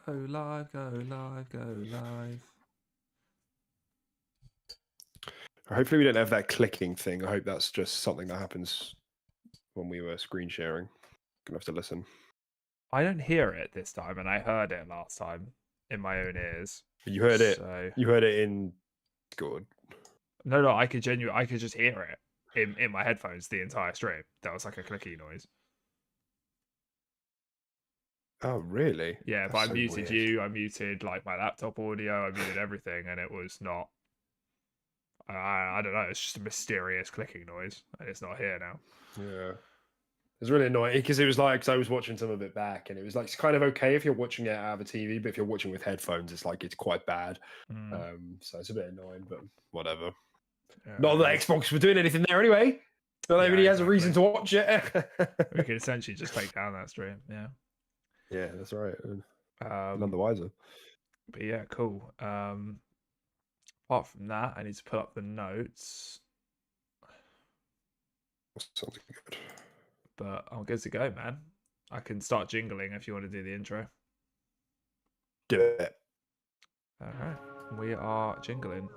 Go live, go live, go live. Hopefully we don't have that clicking thing. I hope that's just something that happens when we were screen sharing. Gonna have to listen. I don't hear it this time, and I heard it last time in my own ears. You heard it. So... You heard it in Discord. No, I could just hear it in my headphones the entire stream. That was like a clicky noise. Oh, really? Yeah, That's but I so muted weird. you. I muted like my laptop audio. I muted everything, and it was not. I don't know. It's just a mysterious clicking noise, and it's not here now. Yeah. It's really annoying because it was like, cause I was watching some of it back, and it was like, it's kind of okay if you're watching it out of a TV, but if you're watching with headphones, it's like, it's quite bad. So it's a bit annoying, but whatever. Not that Xbox were doing anything there anyway. Not everybody has a reason to watch it. We could essentially just take down that stream. Yeah. Yeah, that's right. None the wiser. But yeah, cool. Apart from that, I need to put up the notes. Sounds good. But I'm good to go, man. I can start jingling if you want to do the intro. Do it. All right. We are jingling.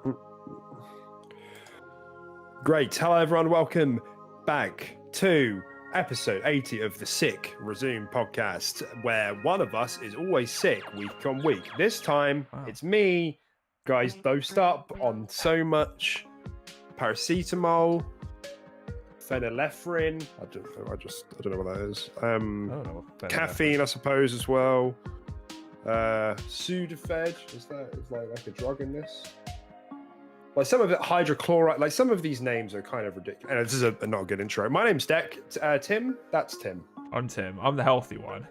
Great. Hello, everyone. Welcome back to episode 80 of the Sick Resume podcast, where one of us is always sick week on week. This time, it's me. Guys dosed up on so much paracetamol, phenylephrine. I don't know what that is. Caffeine, I suppose, as well. Sudafed. Is like a drug in this? Like some of it, hydrochloride. Like some of these names are kind of ridiculous. And this is a not a good intro. My name's Deck. Tim. That's Tim. I'm Tim. I'm the healthy one.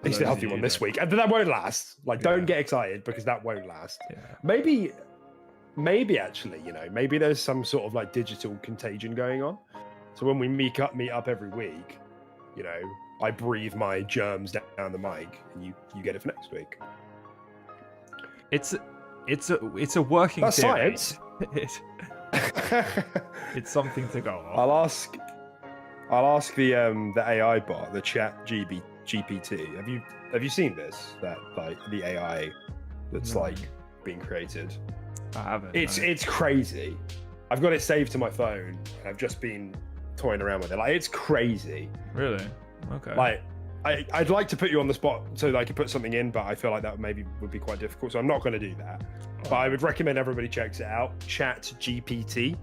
He's the healthy one this week, and that won't last. Like, don't get excited because that won't last. Yeah. Maybe actually, maybe there's some sort of like digital contagion going on. So when we meet up every week, I breathe my germs down the mic, and you get it for next week. It's a working That's theory. Science. It's something to go on. I'll ask the AI bot, the Chat GPT. Have you seen this? That like the AI that's like being created. I haven't. It's crazy. I've got it saved to my phone. And I've just been toying around with it. Like, it's crazy. Really? Okay. Like, I'd like to put you on the spot so that I could put something in, but I feel like that would be quite difficult. So I'm not going to do that. But I would recommend everybody checks it out. Chat GPT.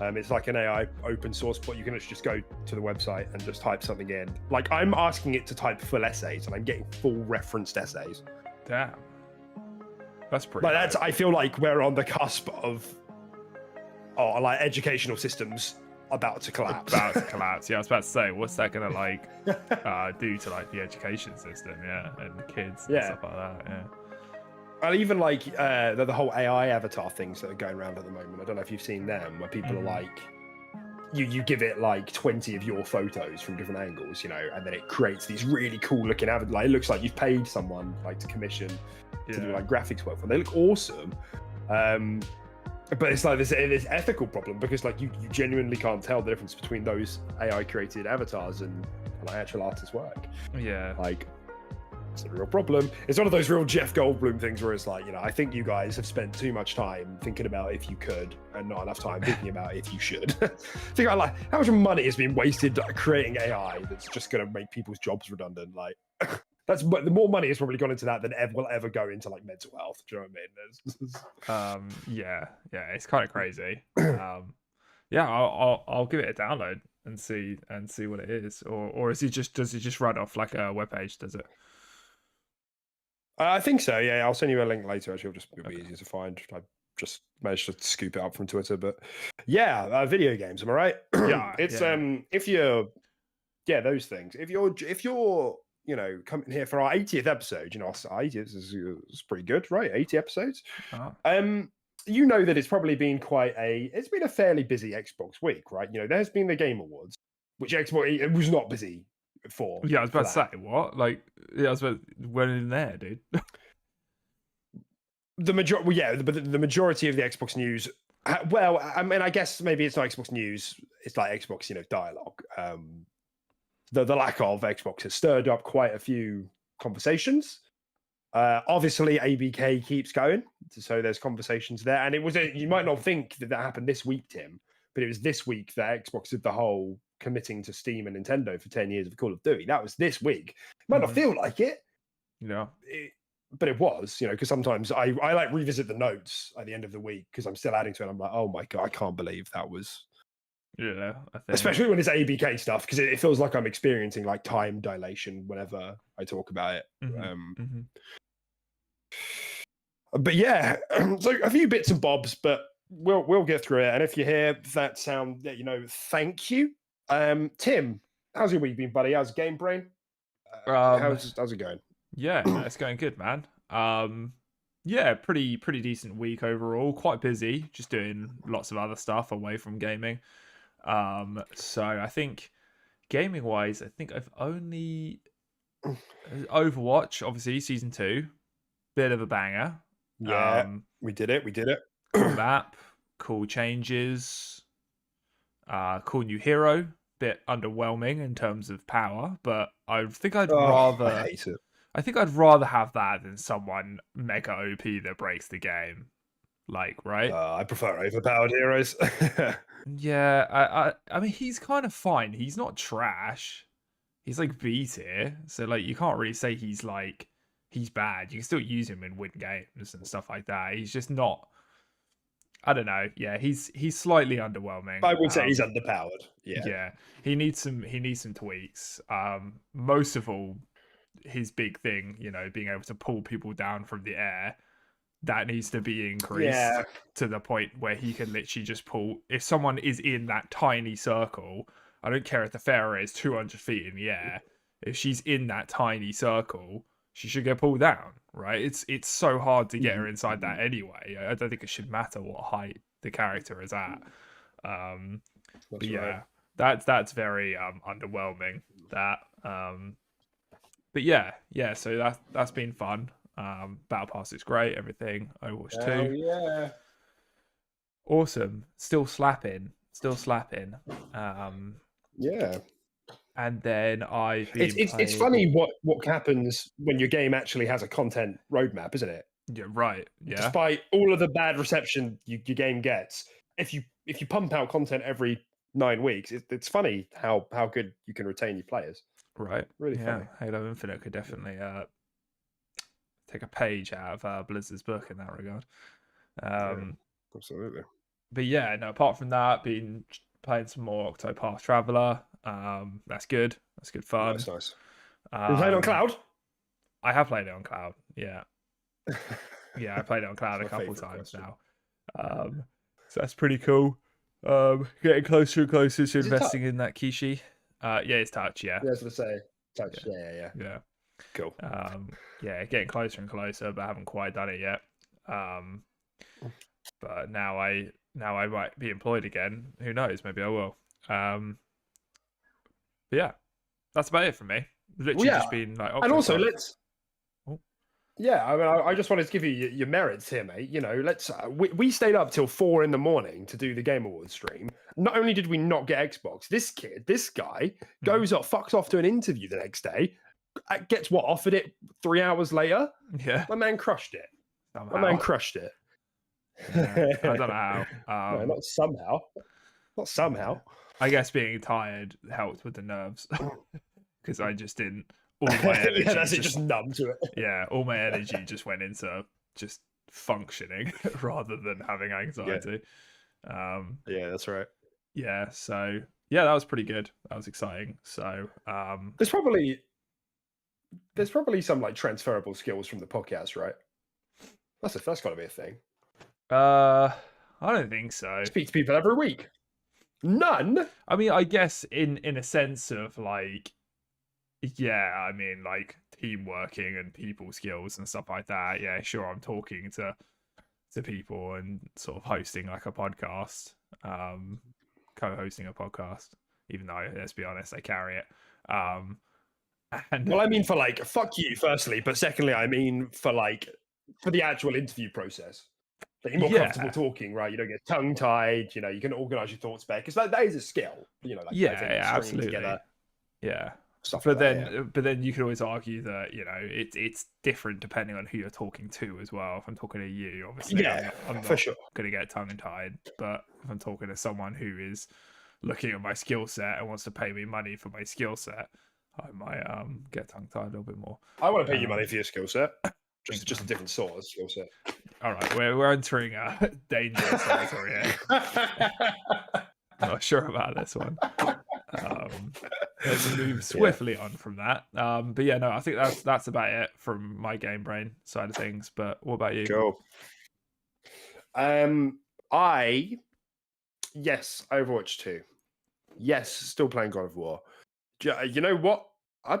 It's like an AI open source bot. You can just go to the website and just type something in. Like, I'm asking it to type full essays, and I'm getting full referenced essays. Damn. That's pretty. Like, I feel like we're on the cusp of, like educational systems about to collapse. Yeah, I was about to say, what's that gonna like do to like the education system? Yeah, and kids and stuff like that. Yeah. And even like the whole AI avatar things that are going around at the moment. I don't know if you've seen them, where people are like, you give it like 20 of your photos from different angles, and then it creates these really cool looking avatars. Like, it looks like you've paid someone like to commission to do like graphics work for them. They look awesome. But it's like this ethical problem because like you genuinely can't tell the difference between those AI created avatars and like actual artists' work. Yeah. Like, it's a real problem. It's one of those real Jeff Goldblum things where it's like, I think you guys have spent too much time thinking about if you could and not enough time thinking about if you should. Think about like how much money has been wasted creating AI that's just going to make people's jobs redundant. Like, the more money has probably gone into that than will ever go into like mental health. Do you know what I mean? Yeah, it's kind of crazy. Yeah, I'll give it a download and see what it is, or does it just run off like a webpage? Does it? I think so. Yeah, I'll send you a link later. Actually, it'll be easier to find. I just managed to scoop it up from Twitter, but yeah, video games. Am I right? Yeah, it's if you're those things. If you're coming here for our 80th episode, 80 is pretty good, right? 80 episodes. You know that it's probably been it's been a fairly busy Xbox week, right? There's been the Game Awards, which Xbox it was not busy for. Yeah, I was about to say what? Like, I was about went in there, dude. The majority of the Xbox news. Well, I mean, I guess maybe it's not Xbox news. It's like Xbox, dialogue. The lack of Xbox has stirred up quite a few conversations. Obviously, ABK keeps going, so there's conversations there. And it was you might not think that happened this week, Tim, but it was this week that Xbox did the whole committing to Steam and Nintendo for 10 years of Call of Duty. That was this week. It might not feel like it, Yeah. but it was, because sometimes I like revisit the notes at the end of the week because I'm still adding to it. I'm like, oh my God, I can't believe that was. Yeah, I think. Especially when it's ABK stuff, because it feels like I'm experiencing like time dilation whenever I talk about it. But yeah, so a few bits and bobs, but we'll get through it. And if you hear that sound, thank you. Tim, how's your week been, buddy? How's Game Brain? How's it going? Yeah, no, it's going good, man. Yeah, pretty decent week overall. Quite busy, just doing lots of other stuff away from gaming. So I think gaming wise, I think I've only Overwatch, obviously season 2, bit of a banger. Yeah, we did it. Cool map, cool changes, cool new hero. Bit underwhelming in terms of power, but I think I'd rather. I hate it. I think I'd rather have that than someone mega OP that breaks the game. Like, right? I prefer overpowered heroes. Yeah, I mean, he's kind of fine. He's not trash. He's like B tier, so like you can't really say he's bad. You can still use him and win games and stuff like that. He's just not. I don't know. Yeah, he's slightly underwhelming. I would say he's underpowered. Yeah, he needs some tweaks. Most of all, his big thing, being able to pull people down from the air, that needs to be increased to the point where he can literally just pull. If someone is in that tiny circle, I don't care if the Pharah is 200 feet in the air. If she's in that tiny circle, she should get pulled down, right? It's so hard to get her inside that anyway. I don't think it should matter what height the character is at. But yeah, that's very underwhelming. That but yeah. So that's been fun. Battle Pass is great. Everything. Overwatch 2. Yeah. Awesome. Still slapping. Yeah. And then I've been. It's funny what happens when your game actually has a content roadmap, isn't it? Yeah, right. Yeah. Despite all of the bad reception your game gets, if you pump out content every 9 weeks, it's funny how good you can retain your players. Right. Really funny. Halo Infinite could definitely take a page out of Blizzard's book in that regard. Absolutely. But yeah, no. Apart from that, been playing some more Octopath Traveler. That's good. That's good fun. That's nice. You played on cloud? I have played it on cloud. Yeah. Yeah, I played it on cloud a couple times now. So that's pretty cool. Getting closer and closer to investing in that Kishi. Yeah, it's touch. Yeah. Yeah, I was gonna say touch. Yeah. Cool. Yeah, getting closer and closer, but I haven't quite done it yet. But now I might be employed again. Who knows? Maybe I will. But yeah, that's about it for me. Literally just been like. And also, let's. Yeah, I mean, I just wanted to give you your merits here, mate. Let's. We stayed up till 4 a.m. to do the Game Awards stream. Not only did we not get Xbox, this guy goes up, fucks off to an interview the next day, gets offered it 3 hours later. Yeah, my man crushed it. Somehow. My man crushed it. Yeah, I don't know how. No, not somehow. Not somehow. I guess being tired helped with the nerves because I just didn't. All my energy just numb to it. Yeah, all my energy just went into just functioning rather than having anxiety. Yeah, that's right. Yeah, so yeah, that was pretty good. That was exciting. So there's probably some like transferable skills from the podcast, right? That's got to be a thing. I don't think so. Speak to people every week. None. I mean, I guess in a sense of like. Yeah, I mean, like team working and people skills and stuff like that. Yeah, sure, I'm talking to people and sort of hosting like a podcast, co-hosting a podcast. Even though, let's be honest, I carry it. And well, I mean, for like, fuck you, firstly, but secondly, I mean, for the actual interview process. That you're more comfortable talking, right? You don't get tongue tied. You can organize your thoughts better because that is a skill. absolutely. Together. Yeah. stuff But like then, that. Yeah. but then you could always argue that, you know, it's different depending on who you're talking to as well. If I'm talking to you, obviously, I'm for not sure. going to get tongue tied. But if I'm talking to someone who is looking at my skill set and wants to pay me money for my skill set, I might get tongue tied a little bit more. I want to pay you money for your skill set. Thanks, Just a man. different sort of skill set. All right, we're entering dangerous territory here. I'm not sure about this one. Let's move swiftly on from that. But yeah, no, I think that's about it from my game brain side of things. But what about you? Cool. Yes, Overwatch 2. Yes, still playing God of War. You know what? I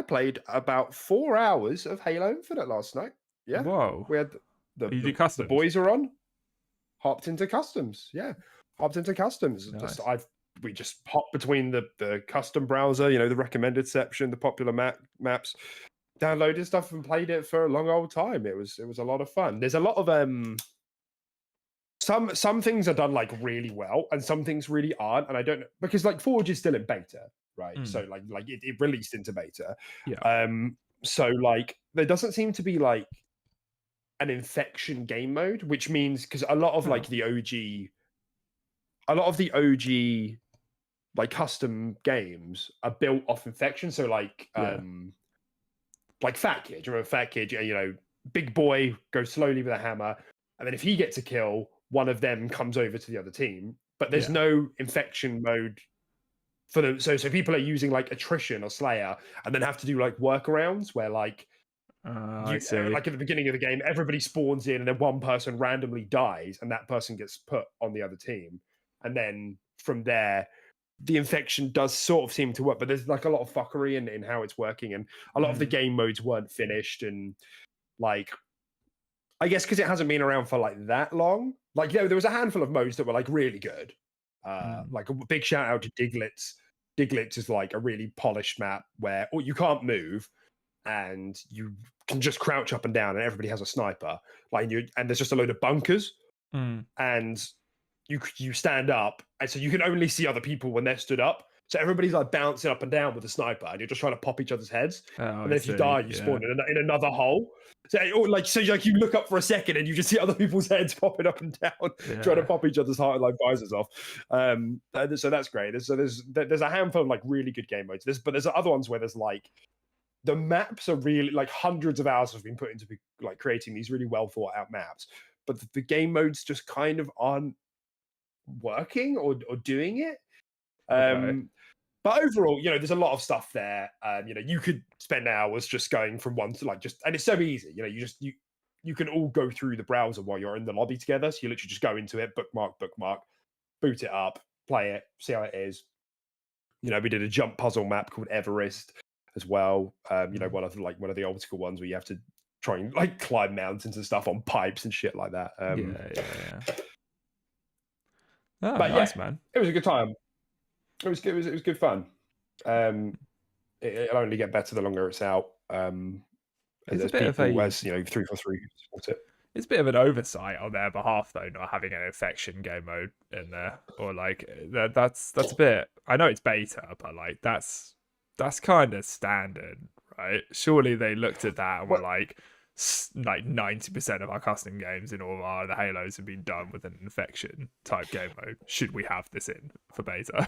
played about 4 hours of Halo Infinite last night. Yeah. Whoa. We had the boys are on. Hopped into customs. Yeah. Hopped into customs. Nice. We just hopped between the custom browser, you know, the recommended section, the popular maps, downloaded stuff and played it for a long old time. It was a lot of fun. There's a lot of some things are done like really well and some things really aren't, and I don't know because like Forge is still in beta, right? So like it released into beta. Yeah. So like there doesn't seem to be like an infection game mode, which means because a lot of the OG like custom games are built off infection. So like Fat Kid. Do you remember Fat Kid? You know, big boy goes slowly with a hammer, and then if he gets a kill, one of them comes over to the other team. But there's no infection mode for them. So people are using like attrition or Slayer, and then have to do like workarounds where like like at the beginning of the game, everybody spawns in, and then one person randomly dies, and that person gets put on the other team, and then from there the infection does sort of seem to work, but there's like a lot of fuckery in how it's working, and a lot of the game modes weren't finished, and like I guess because it hasn't been around for like that long, like there was a handful of modes that were like really good. Like a big shout out to Diglets. Diglets is like a really polished map where you can't move and you can just crouch up and down, and everybody has a sniper. Like and there's just a load of bunkers, and you stand up, and so you can only see other people when they're stood up. So everybody's like bouncing up and down with a sniper, and you're just trying to pop each other's heads. And then if you die, you spawn in another hole. So you look up for a second, and you just see other people's heads popping up and down, trying to pop each other's heart like visors off. So that's great. There's a handful of like really good game modes. But there's other ones where there's like the maps are really like hundreds of hours have been put into like creating these really well thought out maps, but the game modes just kind of aren't working or doing it. But overall, you know, there's a lot of stuff there. You know, you could spend hours just going from one to like and it's so easy. You know, you can all go through the browser while you're in the lobby together. So you literally just go into it, bookmark, boot it up, play it, see how it is. You know, we did a jump puzzle map called Everest as well. You know, one of the old school ones where you have to try and like climb mountains and stuff on pipes and shit like that. Yeah. Oh, but nice, yeah, man. It was a good time. It was good. It was good fun. It'll only get better the longer it's out. It's as people, as you know, 343 support it. It's a bit of an oversight on their behalf, though, not having an infection game mode in there, or like that's a bit. I know it's beta, but like that's kind of standard, right? Surely they looked at that and were like 90% of our custom games in all of the Halos have been done with an infection type game mode. Should we have this in for beta?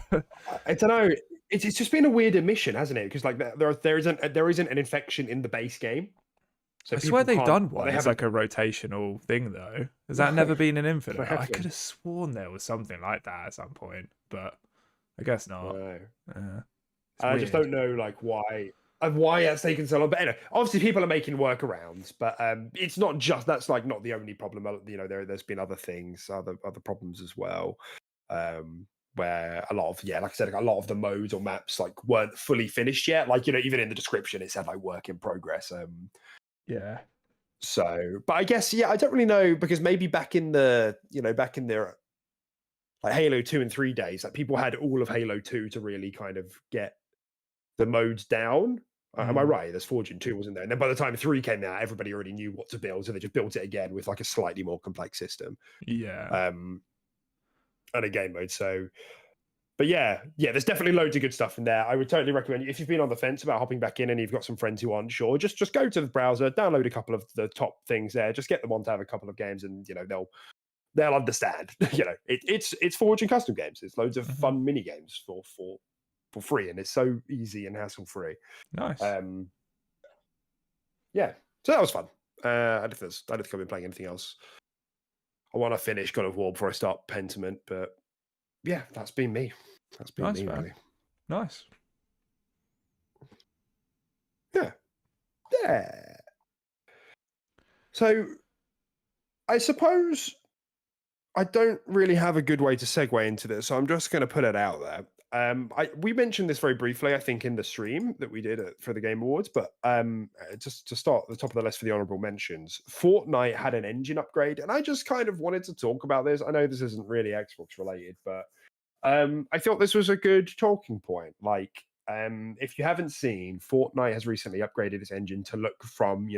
I don't know. It's just been a weird omission, hasn't it? Because like there isn't an infection in the base game. So I swear they've done one. It's like a rotational thing, though. Has that never been in Infinite? I could have sworn there was something like that at some point, but I guess not. No. I just don't know like why it's taken so long. But anyway, obviously people are making workarounds, but it's not just that's like not the only problem. You know, there's been other things, other problems as well. Where a lot of like I said, a lot of the modes or maps like weren't fully finished yet. Like, you know, even in the description it said like work in progress. Yeah. So, but I guess I don't really know, because maybe back in the like Halo 2 and 3 days, like people had all of Halo 2 to really kind of get the modes down. Am I right? There's Fortune 2, wasn't there? And then by the time 3 came out, everybody already knew what to build, so they just built it again with like a slightly more complex system. Yeah. And a game mode. So But yeah, there's definitely loads of good stuff in there. I would totally recommend, if you've been on the fence about hopping back in and you've got some friends who aren't sure, just go to the browser, download a couple of the top things there, just get them on to have a couple of games, and they'll understand. It's Forge and custom games. It's loads of fun mini games for free, and it's so easy and hassle free. Nice. Yeah, so that was fun. I don't think I've been playing anything else. I want to finish God of War before I start Pentiment, but yeah, that's been me. That's been nice, me, man. really. Nice. Yeah. So, I suppose I don't really have a good way to segue into this, so I'm just going to put it out there. We mentioned this very briefly, I think, in the stream that we did for the Game Awards, but just to start at the top of the list for the honorable mentions, Fortnite had an engine upgrade, and I just kind of wanted to talk about this. I know this isn't really Xbox related, but I thought this was a good talking point. Like, if you haven't seen, Fortnite has recently upgraded its engine to look from,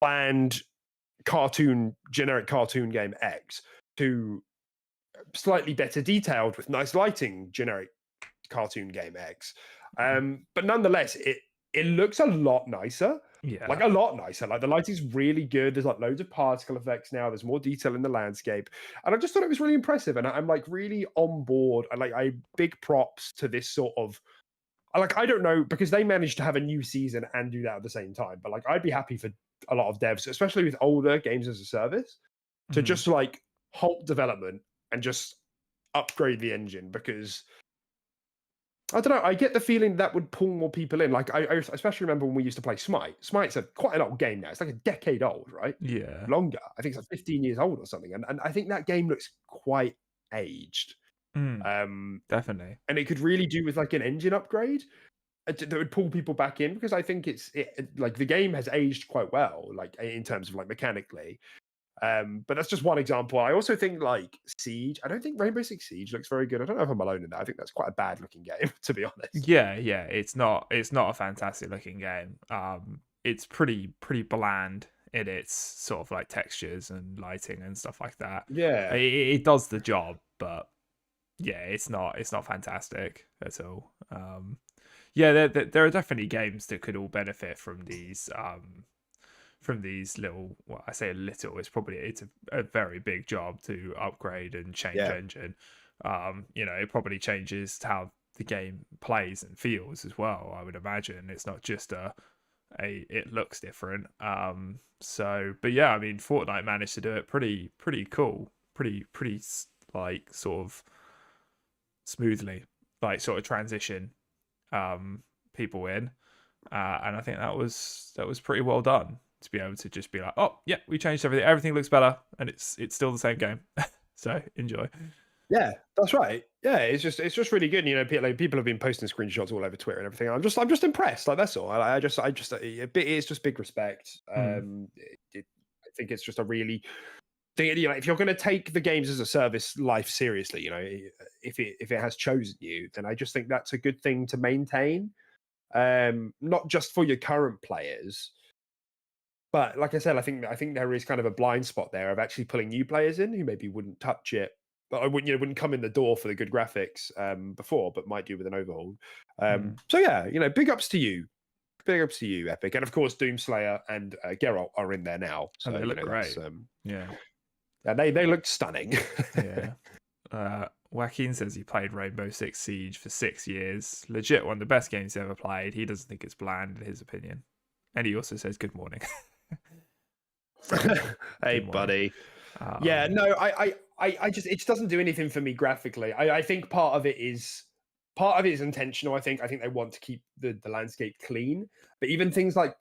bland generic cartoon game X to slightly better detailed with nice lighting generic cartoon game X. But nonetheless, it looks a lot nicer. Yeah. Like a lot nicer. Like the lighting's really good. There's like loads of particle effects now. There's more detail in the landscape. And I just thought it was really impressive. And I'm like really on board. I big props to this sort of, like, I don't know, because they managed to have a new season and do that at the same time. But like, I'd be happy for a lot of devs, especially with older games as a service, to just like halt development and just upgrade the engine, because I don't know, I get the feeling that would pull more people in. Like I especially remember when we used to play Smite. Smite's quite an old game now. It's like a decade old, right? Yeah. Longer. I think it's like 15 years old or something. And I think that game looks quite aged. Definitely. And it could really do with like an engine upgrade that would pull people back in, because I think like the game has aged quite well, like in terms of like mechanically. But that's just one example. I also think like Siege. I don't think Rainbow Six Siege looks very good. I don't know if I'm alone in that. I think that's quite a bad looking game, to be honest. Yeah. It's not a fantastic looking game. It's pretty bland in its sort of like textures and lighting and stuff like that. Yeah, it does the job, but yeah, it's not fantastic at all. Yeah, there are definitely games that could all benefit from these little, well, I say a little, it's a very big job to upgrade and change engine. It probably changes how the game plays and feels as well, I would imagine. It's not just it looks different. But yeah, I mean, Fortnite managed to do it pretty cool, pretty like sort of smoothly, like sort of transition people in, and I think that was pretty well done, to be able to just be like, oh yeah, we changed everything looks better, and it's still the same game. So enjoy. Yeah, that's right. Yeah, it's just really good. People have been posting screenshots all over Twitter and everything. I'm just impressed. Like, that's all. It's just big respect. I think it's just a really thing. If you're going to take the games as a service life seriously, if it has chosen you, then I just think that's a good thing to maintain. Not just for your current players, but like I said, I think there is kind of a blind spot there of actually pulling new players in who maybe wouldn't touch it, but I wouldn't come in the door for the good graphics before, but might do with an overhaul. So yeah, big ups to you. Big ups to you, Epic. And of course, Doomslayer and Geralt are in there now. So they look great. Yeah, they look stunning. Yeah. Joaquin says he played Rainbow Six Siege for 6 years. Legit one of the best games he ever played. He doesn't think it's bland, in his opinion. And he also says good morning. Hey, buddy. Yeah, no, I just, it doesn't do anything for me graphically. I think part of it is intentional. I think they want to keep the landscape clean. But even things like,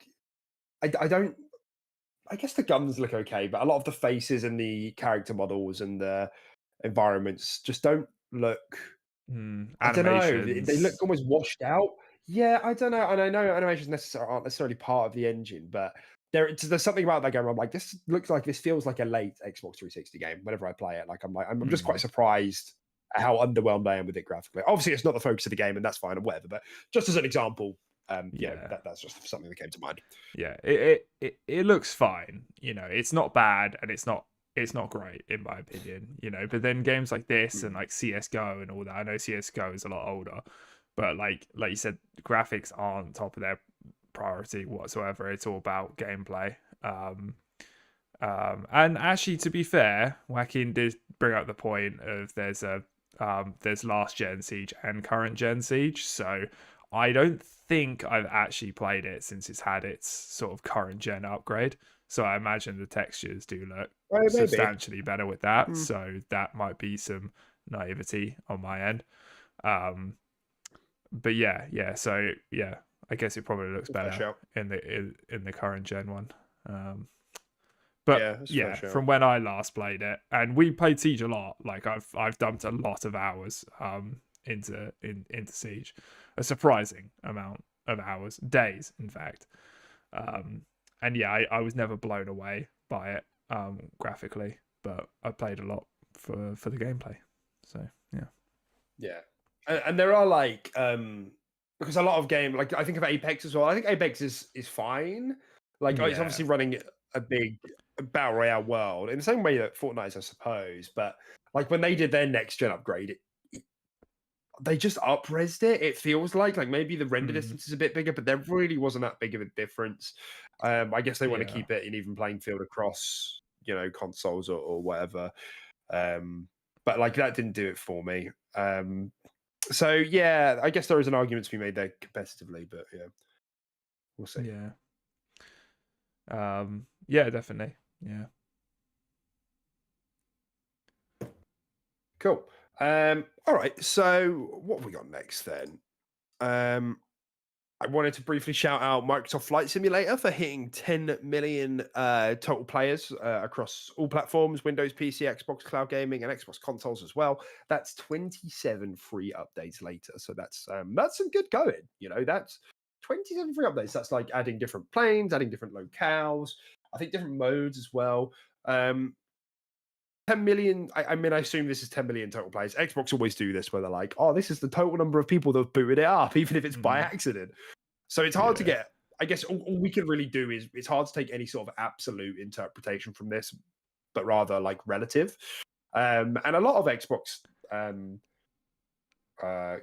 I guess the guns look okay, but a lot of the faces and the character models and the environments just don't look. I don't know. They look almost washed out. Yeah, I don't know. And I know animations aren't necessarily part of the engine, but there's something about that game where I'm like, this feels like a late Xbox 360 game. Whenever I play it, I'm just quite surprised at how underwhelmed I am with it graphically. Obviously, it's not the focus of the game, and that's fine and whatever. But just as an example, that's just something that came to mind. Yeah, it looks fine. It's not bad, and it's not it's not great in my opinion, you know. But then games like this and Mm. like CS:GO and all that, I know CS:GO is a lot older, but like you said, graphics aren't top of their priority whatsoever. It's all about gameplay. And actually, to be fair, Joaquin did bring up the point of there's last gen Siege and current gen Siege. So I don't think I've actually played it since it's had its sort of current gen upgrade. So I imagine the textures do look Oh, maybe. substantially better with that. Mm. So that might be some naivety on my end. But yeah. So yeah, I guess it probably looks better in the current gen one. But yeah, from when I last played it, and we played Siege a lot. Like I've dumped a lot of hours into Siege, a surprising amount of hours, days in fact. And yeah, I was never blown away by it graphically, but I played a lot for the gameplay. So yeah, and there are like because a lot of game, like I think of Apex as well. I think Apex is fine. Like it's obviously running a big battle royale world in the same way that Fortnite is, I suppose. But like when they did their next gen upgrade, they just up-resed it. It feels like maybe the render distance is a bit bigger, but there really wasn't that big of a difference. I guess they want to keep it an even playing field across, you know, consoles or whatever. But like that didn't do it for me. So yeah, I guess there is an argument to be made there competitively, but yeah, we'll see. Yeah, definitely. Yeah. Cool. All right. So what have we got next then? I wanted to briefly shout out Microsoft Flight Simulator for hitting 10 million total players across all platforms, Windows, PC, Xbox Cloud Gaming, and Xbox consoles as well. That's 27 free updates later. So that's some good going. You know, that's 27 free updates. That's like adding different planes, adding different locales, I think different modes as well. 10 million, I mean, I assume this is 10 million total players. Xbox always do this where they're like, oh, this is the total number of people that have booted it up, even if it's by accident. So it's hard to get, I guess all we can really do is it's hard to take any sort of absolute interpretation from this, but rather like relative. And a lot of Xbox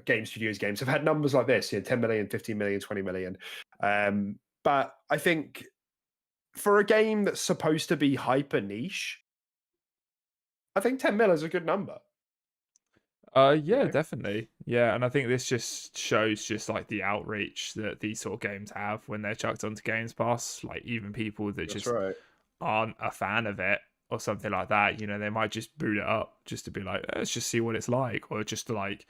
game studios games have had numbers like this, 10 million, 15 million, 20 million. But I think for a game that's supposed to be hyper niche, I think 10 mil is a good number. Yeah, definitely. Yeah, and I think this just shows just like the outreach that these sort of games have when they're chucked onto Games Pass. Like even people that aren't a fan of it or something like that, you know, they might just boot it up just to be like, let's just see what it's like, or just to like,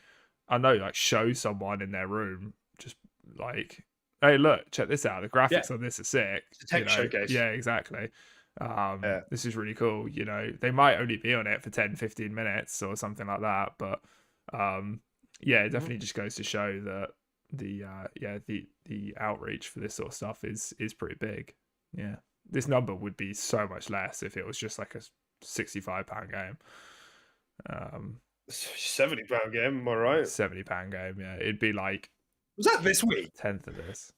I know, like show someone in their room, just like, hey, look, check this out. The graphics on this are sick. It's a tech showcase. Yeah, exactly. This is really cool. You know, they might only be on it for 10-15 minutes or something like that, but yeah, it definitely just goes to show that the outreach for this sort of stuff is pretty big. Yeah, this number would be so much less if it was just like a £65 game. £70 game, am I right? £70 game, yeah. It'd be like, was that this week? 10th of this.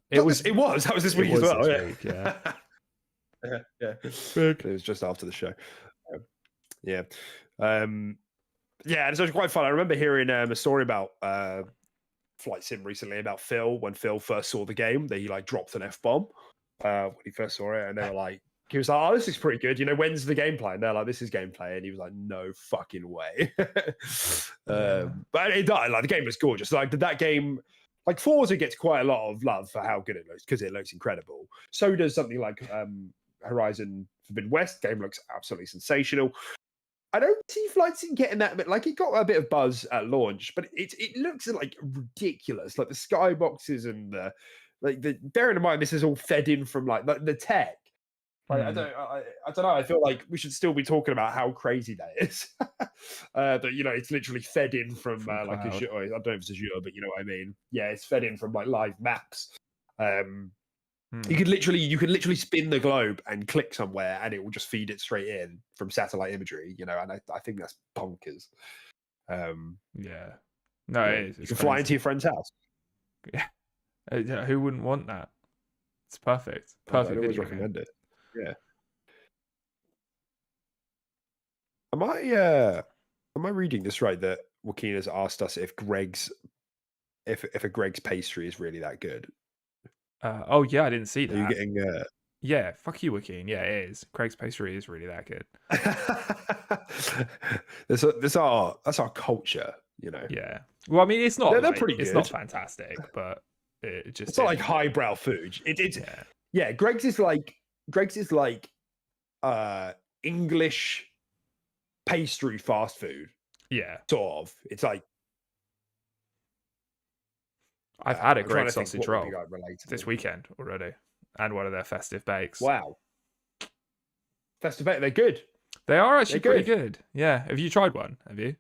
That was this week as well. Yeah. Yeah. It was just after the show. Yeah. Yeah, and so it was quite fun. I remember hearing a story about Flight Sim recently about Phil when Phil first saw the game. That he like dropped an F-bomb when he first saw it, and they were like, he was like, "Oh, this is pretty good. You know, when's the gameplay?" And they're like, "This is gameplay," and he was like, "No fucking way." But it died. Like the game was gorgeous. Like that game. Like Forza gets quite a lot of love for how good it looks because it looks incredible. So does something like Horizon Forbidden West. Game looks absolutely sensational. I don't see Flight Sim getting that bit. Like it got a bit of buzz at launch, but it looks like ridiculous. Like the skyboxes and bearing in mind this is all fed in from like the tech. Like, I don't know. I feel like we should still be talking about how crazy that is. That you know, it's literally fed in from like Azure. I don't know if it's Azure, but you know what I mean. Yeah, it's fed in from like live maps. You could literally spin the globe and click somewhere, and it will just feed it straight in from satellite imagery. You know, and I think that's bonkers. Yeah, no, it is. You can fly into your friend's house. Yeah, who wouldn't want that? It's perfect. Perfect. I'd always recommend it. Yeah. Am I reading this right? That Joaquin has asked us if if a Greg's pastry is really that good. Oh yeah, I didn't see Are you that. getting Yeah, fuck you, Joaquin. Yeah, it is. Craig's pastry is really that good. that's our culture, you know. Yeah. Well, I mean, it's not They're like pretty it's not good. fantastic, but it just It's not like didn't. highbrow food. It's Yeah. yeah. Greg's is like English pastry fast food, Yeah. sort of. It's like I've had a I'm trying Greg to think sausage what would be roll like this relatable. weekend already, and one of their festive bakes. Wow, festive bake, they're good. They are They're actually pretty good. good. Yeah. Have you tried one? Have you?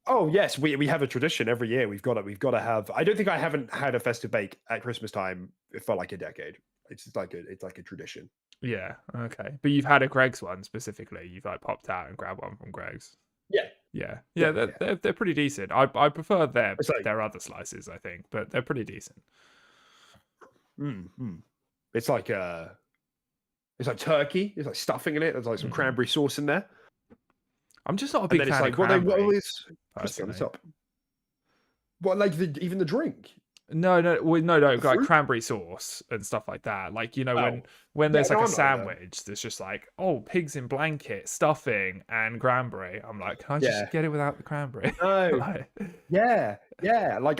Oh yes, we have a tradition every year. We've got to have. I don't think I haven't had a festive bake at Christmas time for like a decade. It's like a tradition. Yeah. Okay. But you've had a Greg's one specifically. You've like popped out and grabbed one from Greg's. Yeah, Yeah. yeah, Yeah. yeah. They're pretty decent. I prefer It's like their other slices, I think, but they're pretty decent. it's like it's like turkey. It's like stuffing in it. There's like some cranberry sauce in there. I'm just not a And big then it's fan of like what cranberry, is crispy on the personally. top. What like even the drink? No, no, The like fruit? cranberry sauce and stuff like that. Like, you know, Oh. when Yeah, there's like no, a I'm not either. sandwich that's just like, oh, pigs in blanket, stuffing, and cranberry. I'm like, can I just Yeah. get it without the cranberry? No. Like, Yeah. Yeah. Like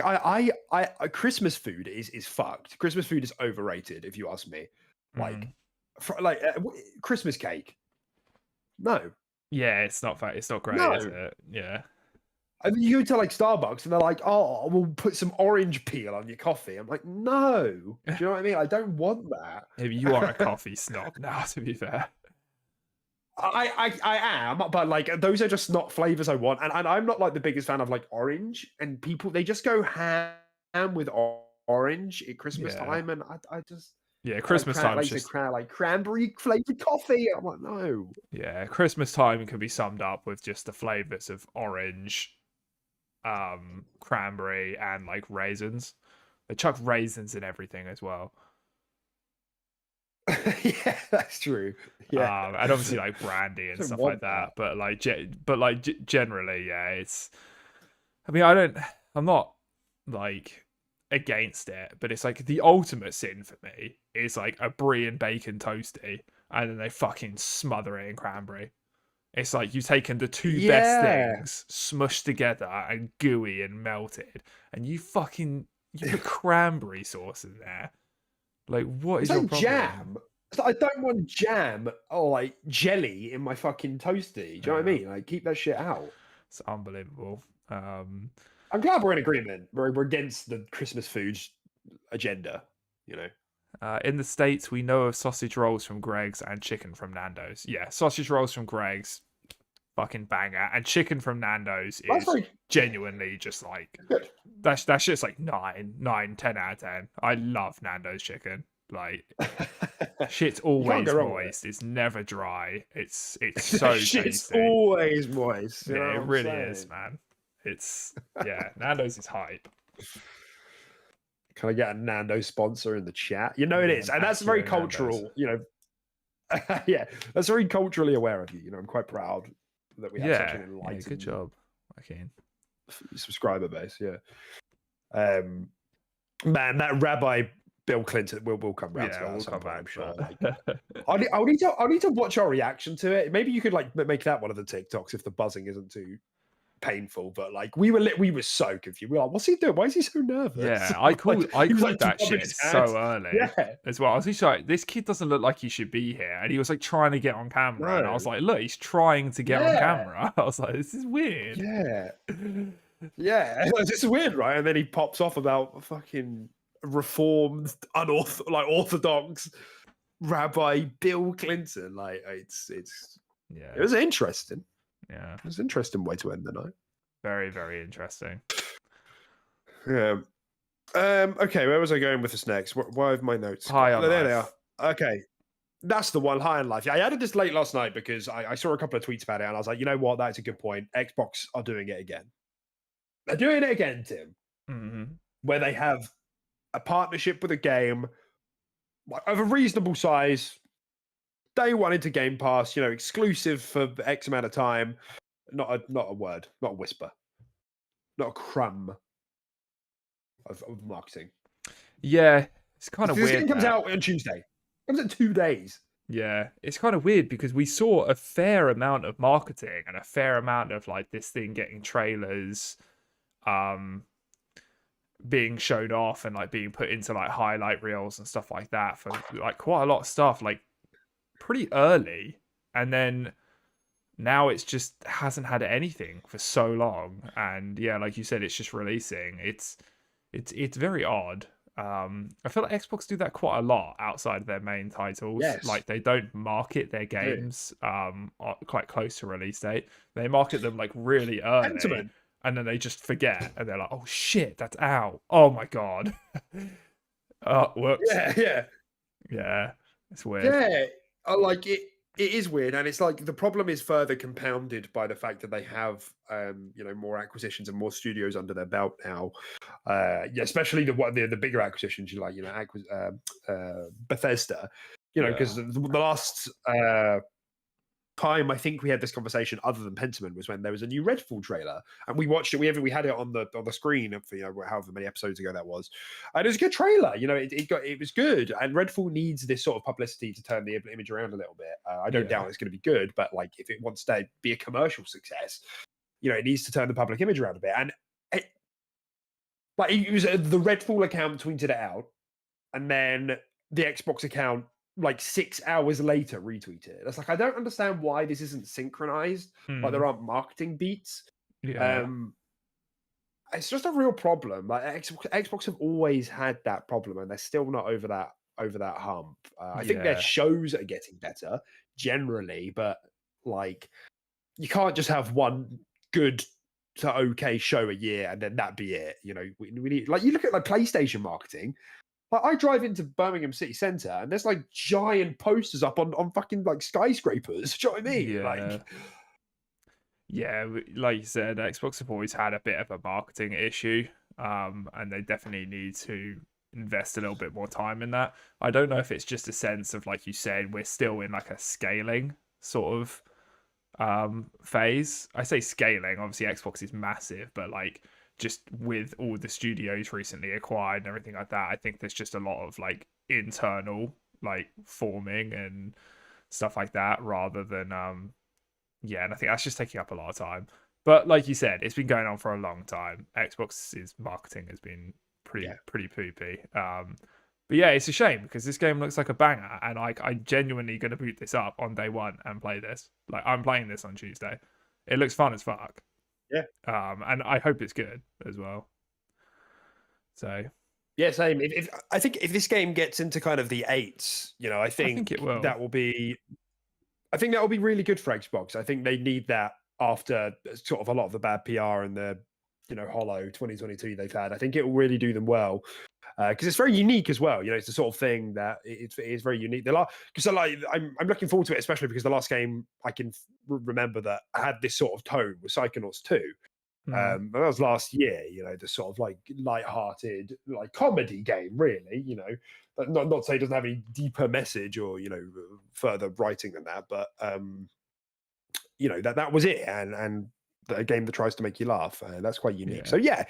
Christmas food is fucked. Christmas food is overrated, if you ask me. Like, Christmas cake. No. yeah, it's not It's not great, is No. it? Yeah. And then you go to like Starbucks and they're like, oh, we'll put some orange peel on your coffee. I'm like, no. Do you know what I mean? I don't want that. Maybe you are a coffee snob now, to be fair. I am, but like those are just not flavors I want. And I'm not like the biggest fan of like orange. And people they just go ham with orange at Christmas Yeah. time. And I just Yeah, Christmas time is just like cranberry flavored coffee. I'm like, no. yeah, Christmas time can be summed up with just the flavors of orange, cranberry, and like raisins. They chuck raisins in everything as well. Yeah, that's true. Yeah. And obviously like brandy and I don't stuff want like that. But generally, yeah, it's. I mean, I'm not like against it, but it's like the ultimate sin for me is like a brie and bacon toasty, and then they fucking smother it in cranberry. It's like you've taken the two best Yeah. things, smushed together and gooey and melted, and you put cranberry sauce in there. Like, what is It's your like problem? jam. I don't want jam or like jelly in my fucking toasty. Do you know what I mean? Like, keep that shit out. It's unbelievable. I'm glad we're in agreement. We're against the Christmas food agenda, you know. In the States, we know of sausage rolls from Greg's and chicken from Nando's. Yeah, sausage rolls from Greg's, fucking banger, and chicken from Nando's That's is very genuinely just like good. that shit's like 9, 10 out of 10. I love Nando's chicken. Like, shit's always moist. It's never dry. It's so Shit's tasty. always moist. Yeah, it really is, man. It's yeah, Nando's is hype. Can I get a Nando's sponsor in the chat? You know it is, and that's very cultural. Nando's. You know, yeah, that's very culturally aware of you. You know, I'm quite proud that we have such an enlightened. Yeah, good job, Joaquin. Subscriber base. Yeah. Man, that Rabbi Bill Clinton will come round to that. We'll come back. I'm sure. Like, I'll need to watch our reaction to it. Maybe you could like make that one of the TikToks if the buzzing isn't too painful. But like we were so confused. We were like, what's he doing? Why is he so nervous? Yeah, I called that shit so early yeah. as well. I was just like, this kid doesn't look like he should be here, and he was like trying to get on camera, and I was like, look, he's trying to get on camera. I was like, this is weird. Yeah. Yeah, it's weird, right? And then he pops off about fucking reformed, orthodox Rabbi Bill Clinton. Like it's yeah. It was interesting. Yeah, it was an interesting way to end the night. Very, very interesting. Yeah. Okay, where was I going with this next? Why have my notes? High on there Life. they are. Okay. That's the one, High on Life. Yeah, I added this late last night because I saw a couple of tweets about it and I was like, you know what? That's a good point. Xbox are doing it again. They're doing it again, Tim. Mm-hmm. Where they have a partnership with a game of a reasonable size, day one into Game Pass, exclusive for X amount of time. Not a word, not a whisper, not a crumb of marketing. Yeah, it's kind of This weird game comes that. out on Tuesday. It comes in 2 days. Yeah, it's kind of weird because we saw a fair amount of marketing and a fair amount of like this thing getting trailers, um, being shown off and like being put into like highlight reels and stuff like that for like quite a lot of stuff like pretty early, and then now it's just hasn't had anything for so long. And yeah, like you said, it's just releasing. It's very odd. I feel like Xbox do that quite a lot outside of their main titles. Yes, Like they don't market their they do. games quite close to release date. They market them like really early, Pentiment. and then they just forget, and they're like, "Oh shit, that's out! Oh my god!" Oh, whoops. Yeah, yeah. Yeah, it's weird. Yeah, I like it. It is weird, and it's like the problem is further compounded by the fact that they have, more acquisitions and more studios under their belt now. Yeah, especially the bigger acquisitions, Bethesda. Because Yeah. the last time I think we had this conversation, other than Pentiment, was when there was a new Redfall trailer, and we watched it. We had it on the screen for however many episodes ago that was, and it was a good trailer. It was good, and Redfall needs this sort of publicity to turn the image around a little bit. I don't Yeah. doubt it's going to be good, but like if it wants to be a commercial success, it needs to turn the public image around a bit. And it was the Redfall account tweeted it out, and then the Xbox account, like 6 hours later, retweeted it. That's like, I don't understand why this isn't synchronized. Like there Mm. aren't marketing beats. Yeah. Um, it's just a real problem. Like Xbox have always had that problem, and they're still not over that hump. I think their Yeah. shows are getting better generally, but like you can't just have one good to okay show a year and then that be it. We need, like, you look at like PlayStation marketing. Like, I drive into Birmingham city centre and there's like giant posters up on fucking like skyscrapers. Do you know what I mean? Yeah. Like, Yeah, like you said, Xbox have always had a bit of a marketing issue, and they definitely need to invest a little bit more time in that. I don't know if it's just a sense of, like you said, we're still in like a scaling sort of phase. I say scaling, obviously Xbox is massive, but like just with all the studios recently acquired and everything like that, I think there's just a lot of like internal like forming and stuff like that rather than yeah, and I think that's just taking up a lot of time. But like you said, it's been going on for a long time. Xbox's marketing has been yeah. pretty poopy. But yeah, it's a shame because this game looks like a banger, and I'm genuinely going to boot this up on day one and play this. Like I'm playing this on Tuesday. It looks fun as fuck. Yeah. And I hope it's good as well. So Yeah, same. If I think if this game gets into kind of the eights, I I think think it will. that will be I think that will be really good for Xbox. I think they need that after sort of a lot of the bad PR and the hollow 2022 they've had. I think it will really do them well because it's very unique as well. It's the sort of thing that it's very unique. Because I'm looking forward to it, especially because the last game I can remember that had this sort of tone was Psychonauts 2. Mm, But that was last year, the sort of like light-hearted, like comedy game, really, but not say it doesn't have any deeper message or, further writing than that, but that was it. And a game that tries to make you laugh. That's quite unique. yeah. So yeah.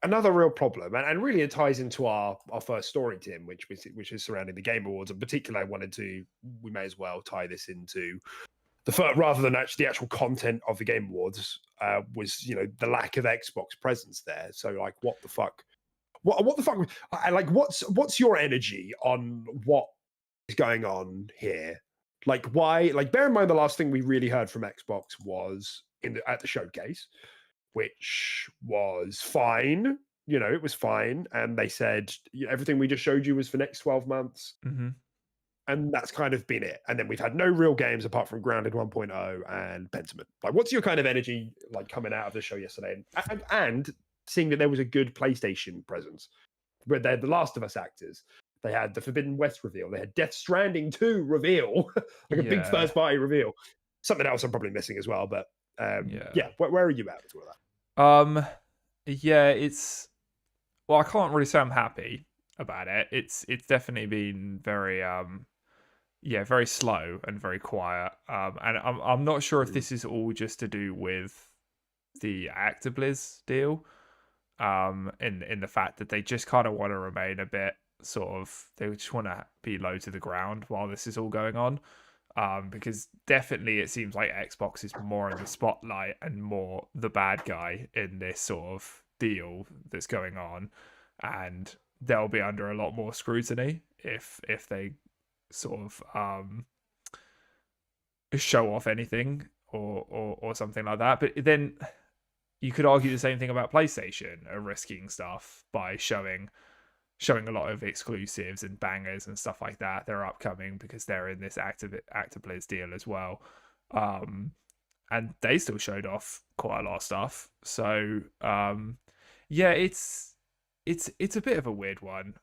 Another real problem, and really it ties into our first story, Tim, which is surrounding the Game Awards. In particular, we may as well tie this into rather than actually the actual content of the Game Awards, was the lack of Xbox presence there. So like, what the fuck? What the fuck? Like, what's your energy on what is going on here? Like, why? Like, bear in mind the last thing we really heard from Xbox was at the showcase, which was fine. It was fine, and they said everything we just showed you was for next 12 months. Mm-hmm. And that's kind of been it. And then we've had no real games apart from Grounded 1.0 and Pentiment. Like, what's your kind of energy like coming out of the show yesterday? And seeing that there was a good PlayStation presence, where they're the Last of Us actors. They had the Forbidden West reveal. They had Death Stranding 2 reveal, like a big Yeah. first party reveal. Something else I'm probably missing as well. But Yeah. yeah, where are you at with all that? Yeah, it's well, I can't really say I'm happy about it. It's definitely been very yeah, very slow and very quiet. And I'm not sure if Mm. this is all just to do with the ActiBliz deal, in the fact that they just kind of want to remain a bit sort of, they just want to be low to the ground while this is all going on. Because definitely it seems like Xbox is more in the spotlight and more the bad guy in this sort of deal that's going on, and they'll be under a lot more scrutiny if they sort of show off anything or something like that. But then you could argue the same thing about PlayStation are risking stuff by showing a lot of exclusives and bangers and stuff like that. They're upcoming because they're in this ActiBliz deal as well. And they still showed off quite a lot of stuff. So yeah, it's a bit of a weird one.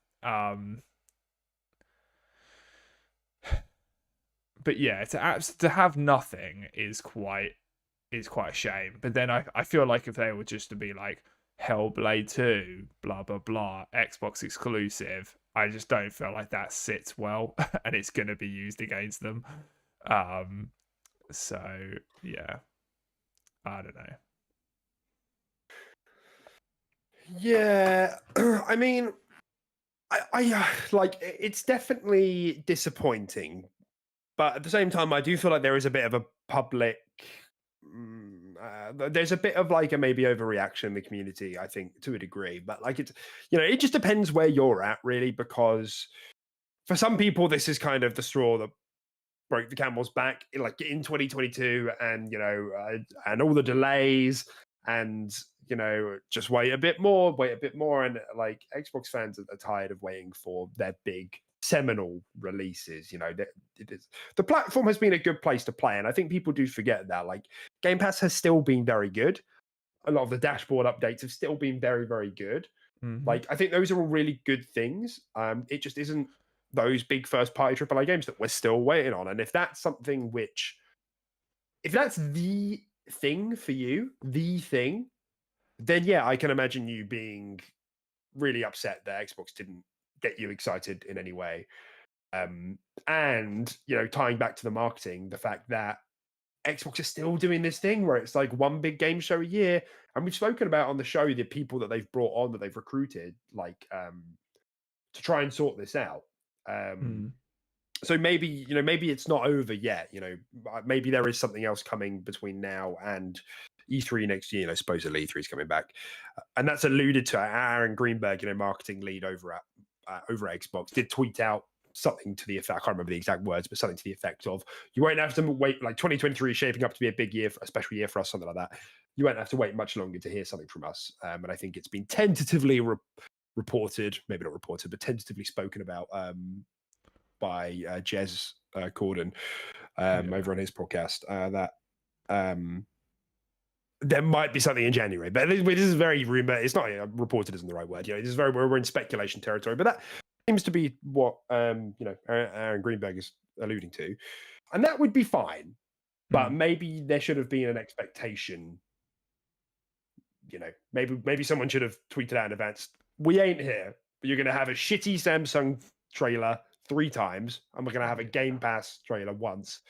But yeah, to have nothing is quite a shame. But then I feel like if they were just to be like Hellblade 2, blah blah blah, Xbox exclusive, I just don't feel like that sits well and it's gonna be used against them. So yeah. I don't know. Yeah, I mean, I like it's definitely disappointing, but at the same time, I do feel like there is a bit of a public. There's a bit of like a maybe overreaction in the community, I think, to a degree. But like it's, it just depends where you're at, really, because for some people, this is kind of the straw that broke the camel's back, like in 2022, and and all the delays, and just wait a bit more, and like Xbox fans are tired of waiting for their big seminal releases. The platform has been a good place to play, and I think people do forget that. Like Game Pass has still been very good. A lot of the dashboard updates have still been very, very good. Mm-hmm. Like I think those are all really good things. It just isn't those big first party AAA games that we're still waiting on. And if that's something if that's the thing for you, then yeah, I can imagine you being really upset that Xbox didn't get you excited in any way. And tying back to the marketing, the fact that Xbox is still doing this thing where it's like one big game show a year, and we've spoken about on the show the people that they've brought on, that they've recruited, like to try and sort this out. Mm. So maybe it's not over yet. Maybe there is something else coming between now and E3 next year. Supposedly E3 is coming back, and that's alluded to. Aaron Greenberg, marketing lead over at Xbox, did tweet out something to the effect. I can't remember the exact words, but something to the effect of, "You won't have to wait. Like 2023 is shaping up to be a big year, a special year for us, something like that. You won't have to wait much longer to hear something from us." And I think it's been tentatively reported, maybe not reported, but tentatively spoken about by Jez Corden over on his podcast that there might be something in January, but this is very rumor. It's not reported isn't the right word. This is we're in speculation territory, but that seems to be what Aaron Greenberg is alluding to, and that would be fine. But maybe there should have been an expectation. Maybe someone should have tweeted out in advance, "We ain't here, but you're going to have a shitty Samsung trailer 3 times, and we're going to have a Game Pass trailer once,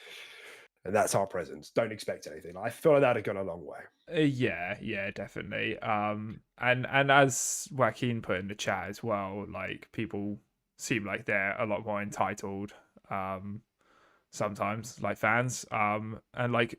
and that's our presence. Don't expect anything." I feel like that had gone a long way. Yeah, definitely. And as Joaquin put in the chat as well, like people seem like they're a lot more entitled. Sometimes, like fans. And like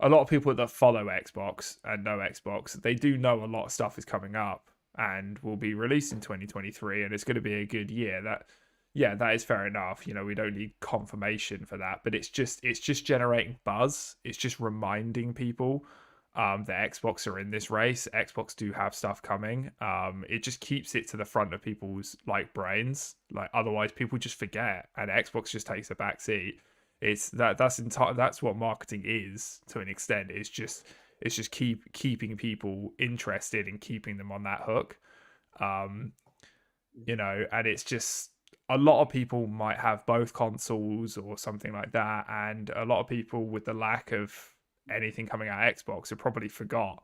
a lot of people that follow Xbox and know Xbox, they do know a lot of stuff is coming up and will be released in 2023, and it's going to be a good year. That is fair enough. We don't need confirmation for that, but it's just generating buzz. It's just reminding people that Xbox are in this race. Xbox do have stuff coming. It just keeps it to the front of people's like brains. Like otherwise, people just forget, and Xbox just takes a back seat. That's what marketing is to an extent. It's just keeping people interested and keeping them on that hook. And it's just a lot of people might have both consoles or something like that, and a lot of people with the lack of anything coming out of Xbox have probably forgot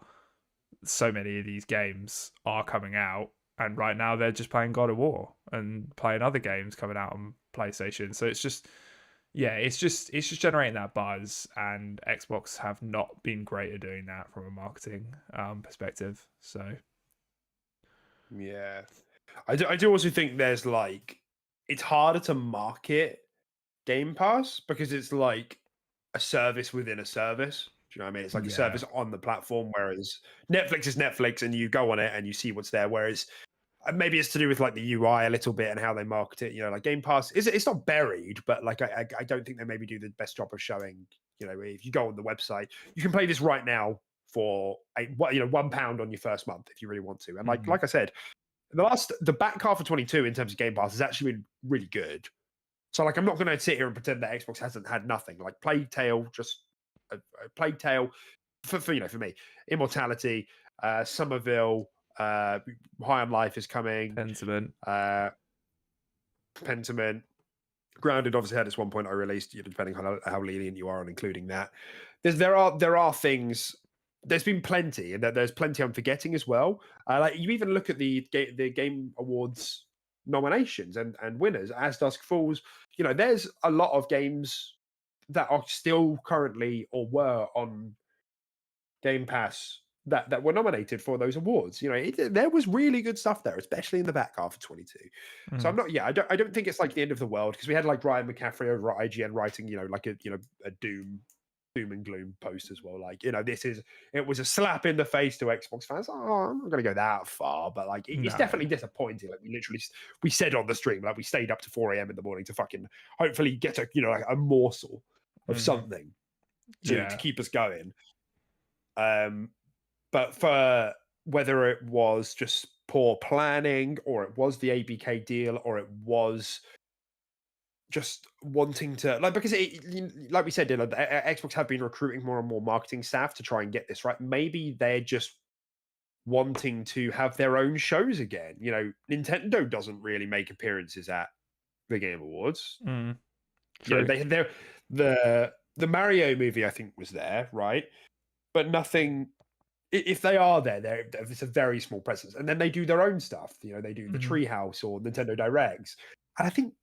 so many of these games are coming out, and right now they're just playing God of War and playing other games coming out on PlayStation. So it's just yeah, it's just generating that buzz, and Xbox have not been great at doing that from a marketing perspective. So Yeah. I do also think there's like it's harder to market Game Pass because it's like a service within a service. Do you know what I mean? It's like a yeah, service on the platform, whereas Netflix is Netflix and you go on it and you see what's there. Whereas maybe it's to do with like the UI a little bit and how they market it. You know, like Game Pass is it's not buried, but like I don't think they maybe do the best job of showing. You know, if you go on the website, you can play this right now for £1 on your first month if you really want to. And hmm, like I said, the back half of 22 in terms of Game Pass has actually been really good. So like I'm not going to sit here and pretend that Xbox hasn't had nothing. Like Plague Tale, just Plague Tale for me, Immortality, Somerville, High on Life is coming, Pentiment. uh, Pentiment, Grounded obviously had its 1.0 released. Depending on how lenient you are on including that. There are things. There's been plenty, and there's plenty I'm forgetting as well. Like you even look at the Game Awards nominations and winners. As Dusk Falls, there's a lot of games that are still currently or were on Game Pass that were nominated for those awards. There was really good stuff there, especially in the back half of 22. So Mm, I'm not. Yeah, I don't think it's like the end of the world because we had like Ryan McCaffrey over at IGN writing, like a doom and gloom post as well. Like, it was a slap in the face to Xbox fans. Oh, I'm not going to go that far, but like, it's no. definitely disappointing. Like, we said on the stream, like, we stayed up to 4 a.m. in the morning to fucking hopefully get like a morsel of Hmm. something to Yeah. keep us going. But for whether it was just poor planning or it was the ABK deal or it was just wanting to because like we said, Xbox have been recruiting more and more marketing staff to try and get this right. Maybe they're just wanting to have their own shows again. Nintendo doesn't really make appearances at the Game Awards. Mm, true. They're the Mario movie I think was there, right? But nothing. If they are there, it's a very small presence, and then they do their own stuff. They do the Hmm. Treehouse or Nintendo Directs, and I think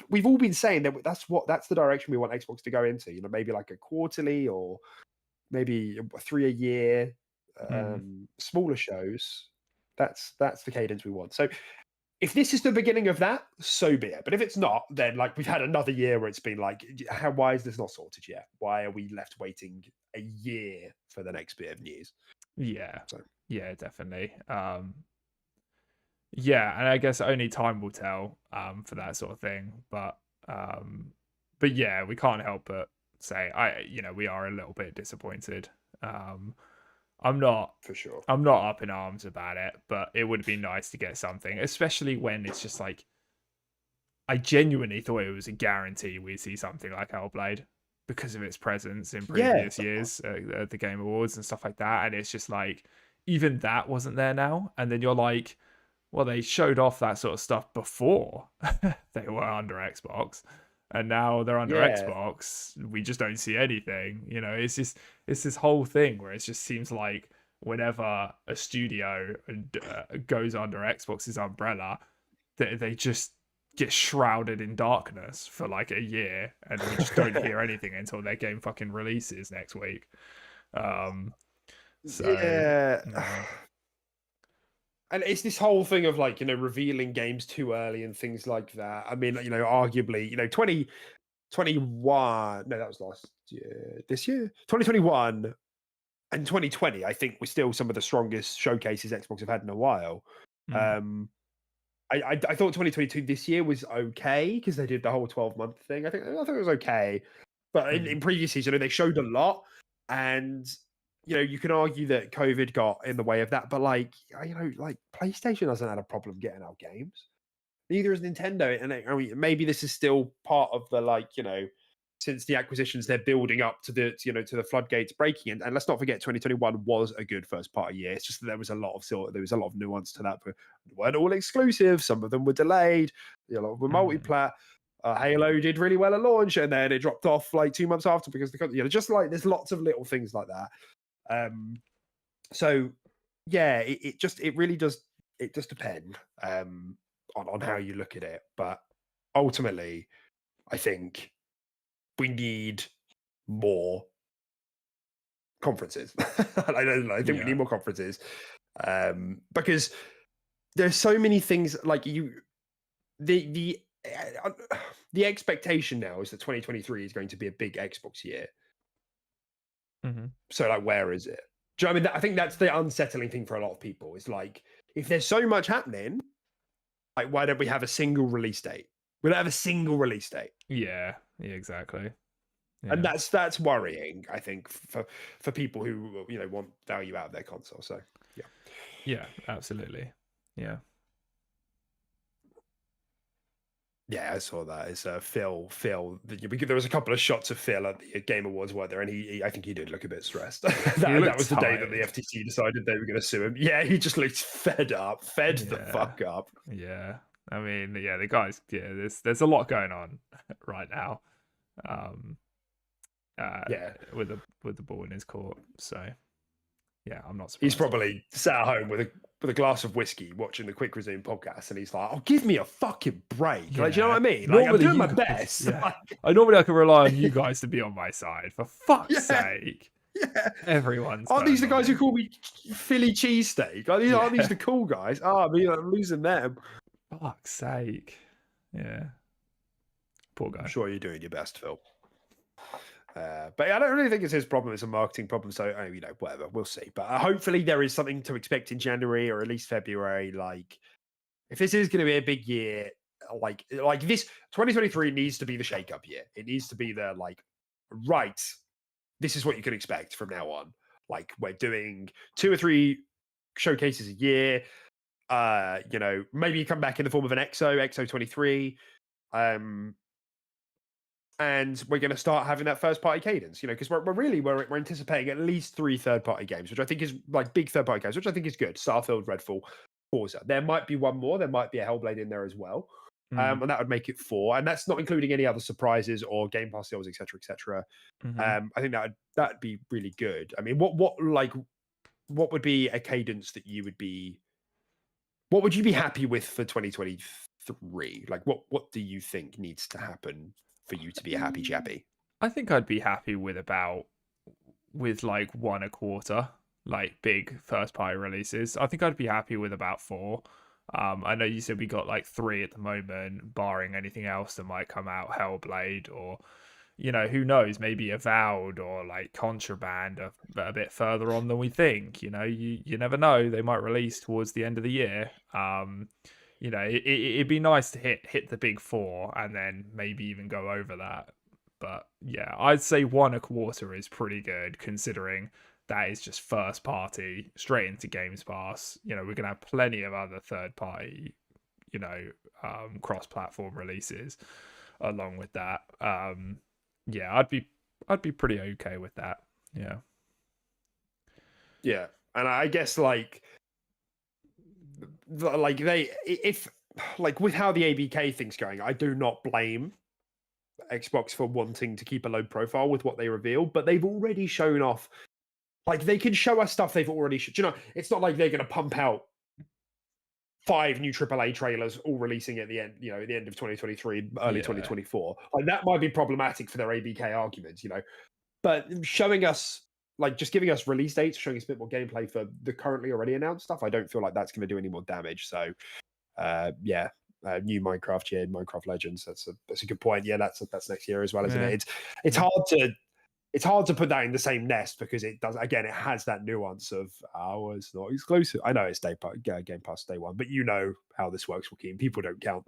we've all been saying that that's the direction we want Xbox to go into. Maybe like a quarterly or maybe 3 a year, Mm. smaller shows. That's the cadence we want. So if this is the beginning of that, so be it. But if it's not, then like we've had another year where it's been like, why is this not sorted yet? Why are we left waiting a year for the next bit of news? Yeah. So. Yeah, definitely. Yeah, and I guess only time will tell for that sort of thing. But yeah, we can't help but say we are a little bit disappointed. Um, I'm not For sure. I'm not up in arms about it, but it would be nice to get something, especially when it's just like I genuinely thought it was a guarantee we'd see something like Hellblade because of its presence in Yeah. previous years at the Game Awards and stuff like that. And it's just like even that wasn't there now. And then you're like, well, they showed off that sort of stuff before they were under Xbox, and now they're under Yeah. Xbox. We just don't see anything. It's this whole thing where it just seems like whenever a studio goes under Xbox's umbrella, they just get shrouded in darkness for like a year, and we just don't hear anything until their game fucking releases next week. Um, so Yeah. yeah. And it's this whole thing of like, revealing games too early and things like that. I mean, arguably, 2021, no, that was last year, this year, 2021 and 2020, I think were still some of the strongest showcases Xbox have had in a while. Mm, Um, I thought 2022 this year was okay because they did the whole 12-month thing. I thought it was okay. But in mm, previous years, they showed a lot. And you can argue that COVID got in the way of that, but like PlayStation hasn't had a problem getting out games. Neither has Nintendo, and I mean maybe this is still part of the since the acquisitions they're building up to the floodgates breaking, and let's not forget 2021 was a good first part of year. It's just that there was a lot of nuance to that, but they weren't all exclusive. Some of them were delayed. A lot of them were mm. multiplat. Halo did really well at launch, and then it dropped off like 2 months after because just like there's lots of little things like that. So yeah, it really does depend on how you look at it, but ultimately, I think we need more conferences. I don't know. I think we need more conferences because there's so many things like the expectation now is that 2023 is going to be a big Xbox year. So like, where is it? Do you know what I mean? I think that's the unsettling thing for a lot of people. It's like, if there's so much happening, like, why don't we have a single release date? We don't have a single release date. Yeah, exactly. Yeah. And that's worrying, I think, for people who want value out of their console. So yeah, absolutely. Yeah, I saw that. It's Phil. There was a couple of shots of Phil at the Game Awards, weren't there? And I think he did look a bit stressed. that was the day that the FTC decided they were going to sue him. Yeah, he just looked fed the fuck up. Yeah, I mean, the guys. Yeah, there's a lot going on right now. With the ball in his court. So yeah, I'm not surprised. He's probably sat at home with a glass of whiskey watching the Quick Resume podcast, and he's like, "Oh, give me a fucking break!" Like, do you know what I mean? Like, I'm doing my best. Yeah. Normally I can rely on you guys to be on my side. For fuck's sake! Yeah, everyone's. Aren't these the guys who call me Philly cheesesteak? Aren't these the cool guys? I'm losing them. Fuck's sake! Yeah, poor guy. I'm sure you're doing your best, Phil. But I don't really think it's his problem. It's a marketing problem. So, whatever. We'll see. But hopefully there is something to expect in January or at least February. Like, if this is going to be a big year, like this, 2023 needs to be the shake-up year. It needs to be the, right, this is what you can expect from now on. Like, we're doing 2 or 3 showcases a year. Maybe you come back in the form of an XO 23. And we're going to start having that first-party cadence, because we're anticipating at least 3 third-party games, which I think is big third-party games, which I think is good. Starfield, Redfall, Forza. There might be one more. There might be a Hellblade in there as well, and that would make it 4. And that's not including any other surprises or Game Pass deals, etc., etc. I think that'd be really good. I mean, what would be a cadence that you would be? What would you be happy with for 2023? Like, what do you think needs to happen for you to be a happy chappy? I think I'd be happy with 1 a quarter, big first party releases. I think I'd be happy with about 4. I know you said we got 3 at the moment, barring anything else that might come out, Hellblade or who knows, maybe Avowed or Contraband a bit further on than we think. You never know, they might release towards the end of the year. It'd be nice to hit the big 4 and then maybe even go over that. But yeah, I'd say 1 a quarter is pretty good, considering that is just first party straight into Games Pass. We're gonna have plenty of other third party, cross-platform releases along with that. I'd be pretty okay with that. Yeah. Yeah, and I guess with how the ABK thing's going, I do not blame Xbox for wanting to keep a low profile with what they reveal, but they've already shown off. They can show us stuff they've already. It's not like they're going to pump out 5 new AAA trailers, all releasing at the end. At the end of 2023, early 2024. That might be problematic for their ABK arguments. But showing us. Just giving us release dates, showing us a bit more gameplay for the currently already announced stuff, I don't feel like that's going to do any more damage. So, new Minecraft year, Minecraft Legends. That's a good point. Yeah, that's next year as well, isn't it? It's hard to put that in the same nest because it does. Again, it has that nuance of it's not exclusive. I know it's Game Pass day 1, but how this works, Joaquin. People don't count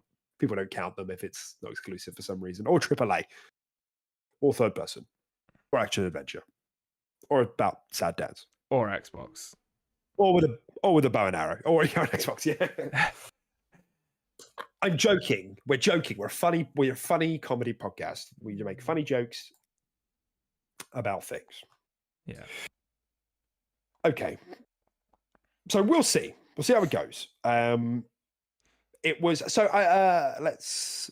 them if it's not exclusive for some reason, or AAA, or third person, or action adventure. Or about sad dads, or Xbox, or with a bow and arrow, or on Xbox. Yeah, I'm joking. We're joking. We're a funny comedy podcast. We make funny jokes about things. Yeah. Okay. So we'll see. We'll see how it goes. It was so. Let's.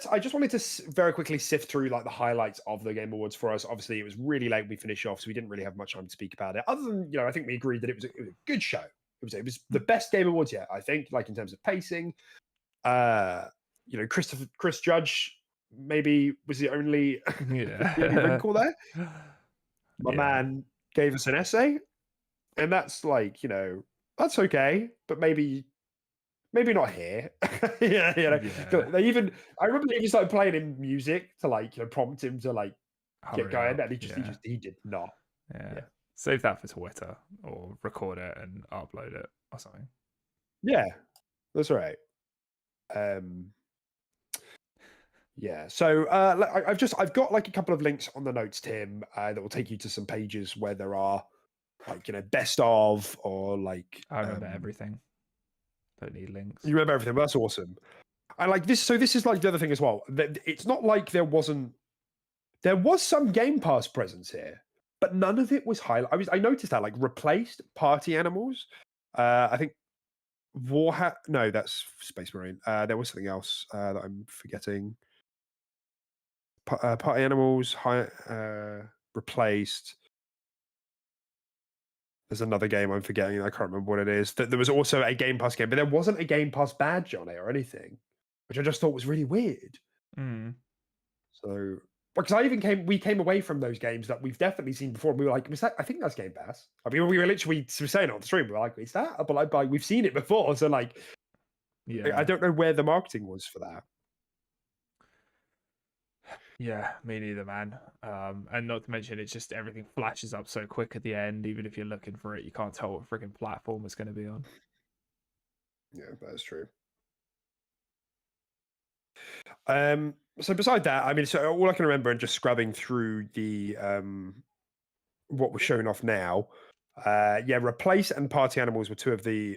I just wanted to very quickly sift through the highlights of the Game Awards for us. Obviously, it was really late. We finished off, so we didn't really have much time to speak about it. Other than I think we agreed that it was a good show. It was the best Game Awards yet. I think, in terms of pacing. Chris Judge maybe was the only Yeah. the only wrinkle there. My Yeah. man gave us an essay, and that's like, that's okay, but maybe not here. Yeah, Yeah. I remember they even started playing him music to like, prompt him to like get Hurry going, up. and Yeah. he did not. Yeah. Yeah. Save that for Twitter or record it and upload it or something. Yeah, that's right. Yeah. So I've got like a couple of links on the notes, Tim, that will take you to some pages where there are like, best of, or like I remember everything. Don't need links. you remember everything. That's awesome. I like this. So this is like the other thing as well. It's not like there was some Game Pass presence here, but none of it was highlighted. I noticed that, like, replaced Party Animals. I think Warhammer. No, that's Space Marine. There was something else that I'm forgetting. Party Animals replaced. There's another game I'm forgetting. I can't remember what it is. There was also a Game Pass game, but there wasn't a Game Pass badge on it or anything, which I just thought was really weird. Mm. So, because we came away from those games that we've definitely seen before, and we were like, was that? I think that's Game Pass. I mean, we were literally saying it on the stream. We were like, is that? But like we've seen it before, so like, Yeah. I don't know where the marketing was for that. Yeah, me neither, man. And not to mention, it's just everything flashes up so quick at the end. Even if you're looking for it, you can't tell what freaking platform it's going to be on. Yeah, that's true. So beside that, I mean, so all I can remember, and just scrubbing through the what was shown off now, Replace and Party Animals were two of the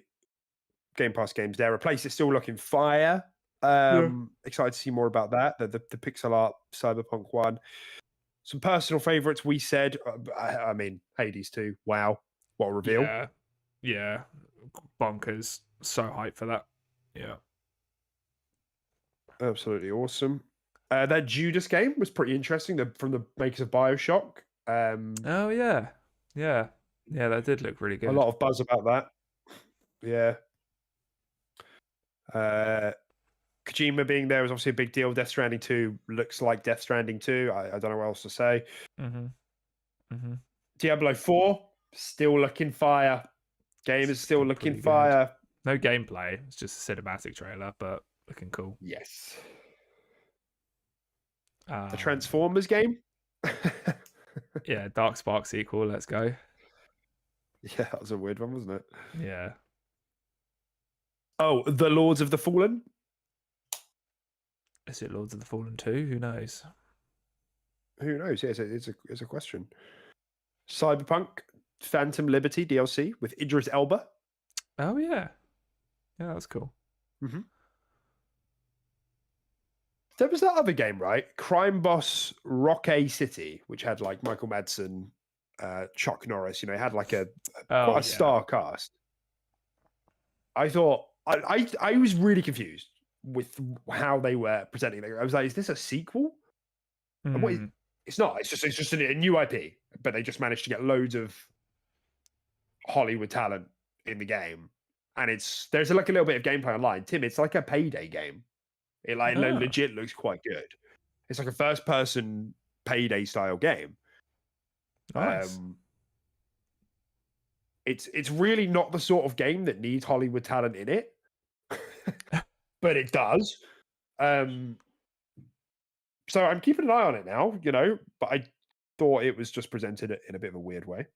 Game Pass games there. Replace is still looking fire. Excited to see more about that. The pixel art cyberpunk one. Some personal favorites. We said, I mean, Hades 2. Wow, what a reveal! Yeah, bonkers. So hyped for that. Yeah, absolutely awesome. That Judas game was pretty interesting. From the makers of BioShock. Oh yeah, that did look really good. A lot of buzz about that. Yeah. Kojima being there is obviously a big deal. Death Stranding 2 looks like Death Stranding 2. I don't know what else to say. Diablo 4 still looking fire. Game is still looking fire. No gameplay. It's just a cinematic trailer, but looking cool. Yes. A Transformers game. Yeah, Dark Spark sequel. Let's go. Yeah, that was a weird one, wasn't it? Yeah. Oh, The Lords of the Fallen. Is it Lords of the Fallen 2? Who knows? Who knows? Yeah, it's a question. Cyberpunk Phantom Liberty DLC with Idris Elba. Oh yeah, that's cool. There was that other game, right? Crime Boss Rocky City, which had like Michael Madsen, Chuck Norris. It had like quite a star cast. I thought I was really confused with how they were presenting it. I was like, is this a sequel? It's not. It's just a new IP, but they just managed to get loads of Hollywood talent in the game, and there's like a little bit of gameplay online. Tim, it's like a Payday game. It legit looks quite good. It's like a first-person Payday style game. Nice. It's really not the sort of game that needs Hollywood talent in it, but it does. So I'm keeping an eye on it now, but I thought it was just presented in a bit of a weird way.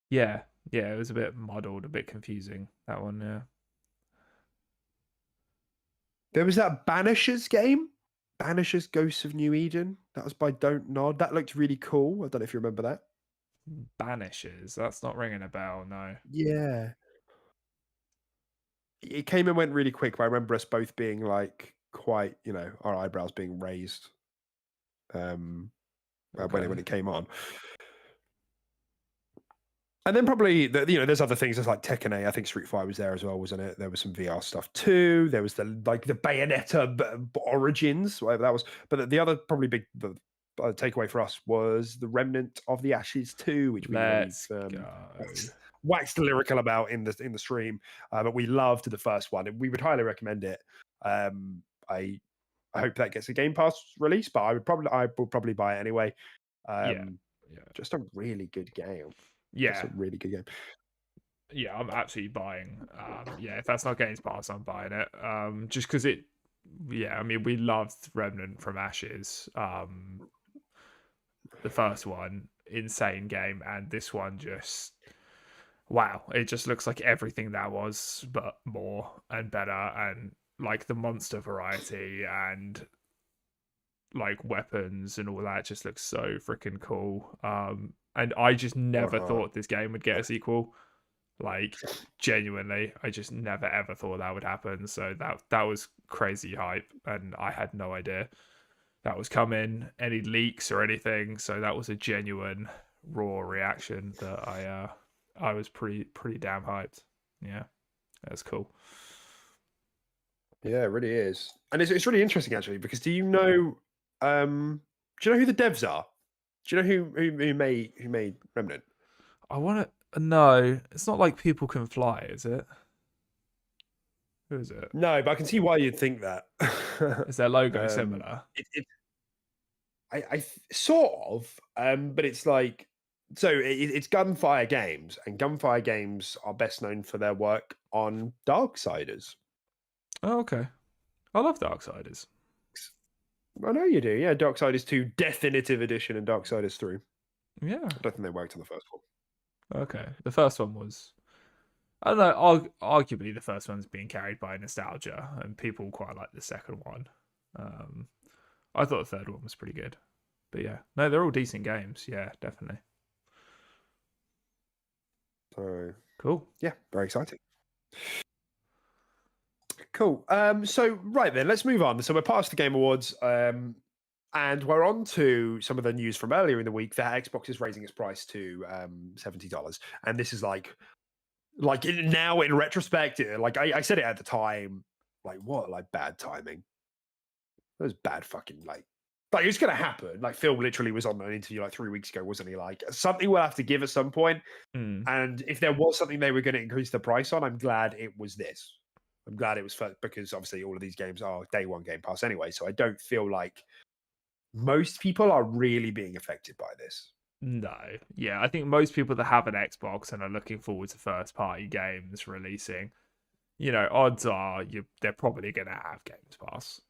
Yeah, it was a bit muddled, a bit confusing, that one, yeah. There was that Banishers game, Banishers Ghosts of New Eden. That was by Don't Nod. That looked really cool. I don't know if you remember that. Banishers? That's not ringing a bell, no. Yeah. It came and went really quick, but I remember us both being like quite, our eyebrows being raised when it came on. And then probably, there's other things. There's like Tekken 8. I think Street Fighter was there as well, wasn't it? There was some VR stuff too. There was the Bayonetta Origins, whatever that was. But the other probably big takeaway for us was the Remnant of the Ashes 2, which we waxed lyrical about in the stream. But we loved the first one, and we would highly recommend it. I hope that gets a Game Pass release, but I would probably buy it anyway. Yeah, Just a really good game. Just yeah, a really good game. yeah. I'm absolutely buying. Yeah, if that's not Games Pass, I'm buying it. Just because it. Yeah, I mean, we loved Remnant from Ashes. The first one, insane game, and this one just wow, it just looks like everything that was, but more and better, and like the monster variety and like weapons and all that just looks so freaking cool. And I just never Uh-huh. thought this game would get a sequel. Like genuinely, I just never ever thought that would happen. So that was crazy hype, and I had no idea that was coming, any leaks or anything. So that was a genuine raw reaction that I was pretty damn hyped. Yeah, that's cool. Yeah, it really is. And it's really interesting actually, because do you know who the devs are? Do you know who made Remnant? I want to no. It's not like People Can Fly, is it? Who is it? No, but I can see why you'd think that. Is their logo um, similar? sort of, but it's like it's Gunfire Games, and Gunfire Games are best known for their work on Darksiders. Oh, okay. I love Darksiders. I know you do, yeah. Darksiders 2 Definitive Edition and Darksiders 3. Yeah. I don't think they worked on the first one. Okay. The first one was I don't know. Arguably, the first one's being carried by nostalgia, and people quite like the second one. I thought the third one was pretty good, but yeah, no, they're all decent games. Yeah, definitely. So Cool. yeah, very exciting. Cool. So right then, let's move on. So we're past the Game Awards, and we're on to some of the news from earlier in the week that Xbox is raising its price to $70, and this is like now in retrospect, like I said it at the time, like what, like bad timing. That was bad fucking like it's gonna happen. Like Phil literally was on an interview like 3 weeks ago, wasn't he? Like something we'll have to give at some point. And if there was something they were going to increase the price on, I'm glad it was this. I'm glad it was because obviously all of these games are day one Game Pass anyway. So I don't feel like most people are really being affected by this. No, yeah, I think most people that have an Xbox and are looking forward to first party games releasing, odds are they're probably going to have Games Pass.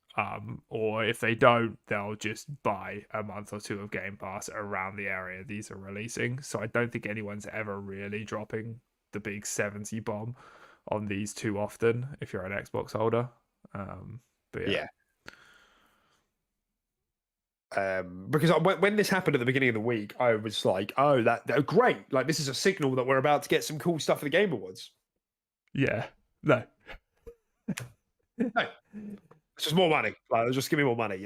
Or if they don't, they'll just buy a month or two of Game Pass around the area these are releasing. So I don't think anyone's ever really dropping the big 70 bomb on these too often if you're an Xbox holder. But yeah. Because when this happened at the beginning of the week, I was like, "Oh, that great! Like this is a signal that we're about to get some cool stuff for the Game Awards." Yeah, no, no, it's just more money. Like, just give me more money,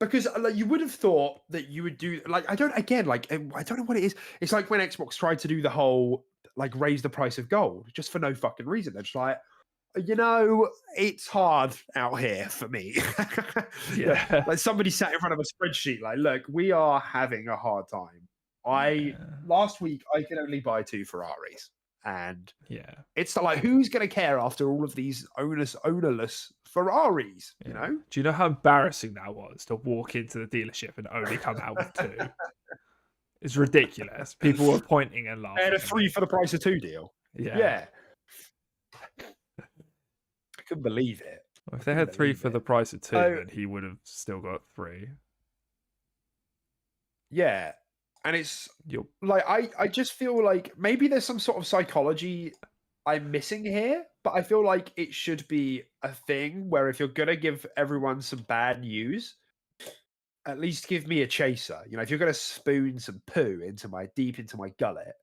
because you would have thought that you would do I don't know what it is. It's like when Xbox tried to do the whole raise the price of gold just for no fucking reason. They're just like, it's hard out here for me. yeah. Like somebody sat in front of a spreadsheet, like, look, we are having a hard time. Last week I could only buy 2 Ferraris, and yeah, it's like, who's going to care after all of these ownerless Ferraris? Do you know how embarrassing that was to walk into the dealership and only come out with 2? It's ridiculous. People were pointing and laughing. And a 3 for the price of 2 deal. Yeah. I couldn't believe it. If they had 3 for the price of 2, then he would have still got 3. Yeah. And it's like, I just feel like maybe there's some sort of psychology I'm missing here, but I feel like it should be a thing where if you're going to give everyone some bad news, at least give me a chaser. If you're going to spoon some poo deep into my gullet,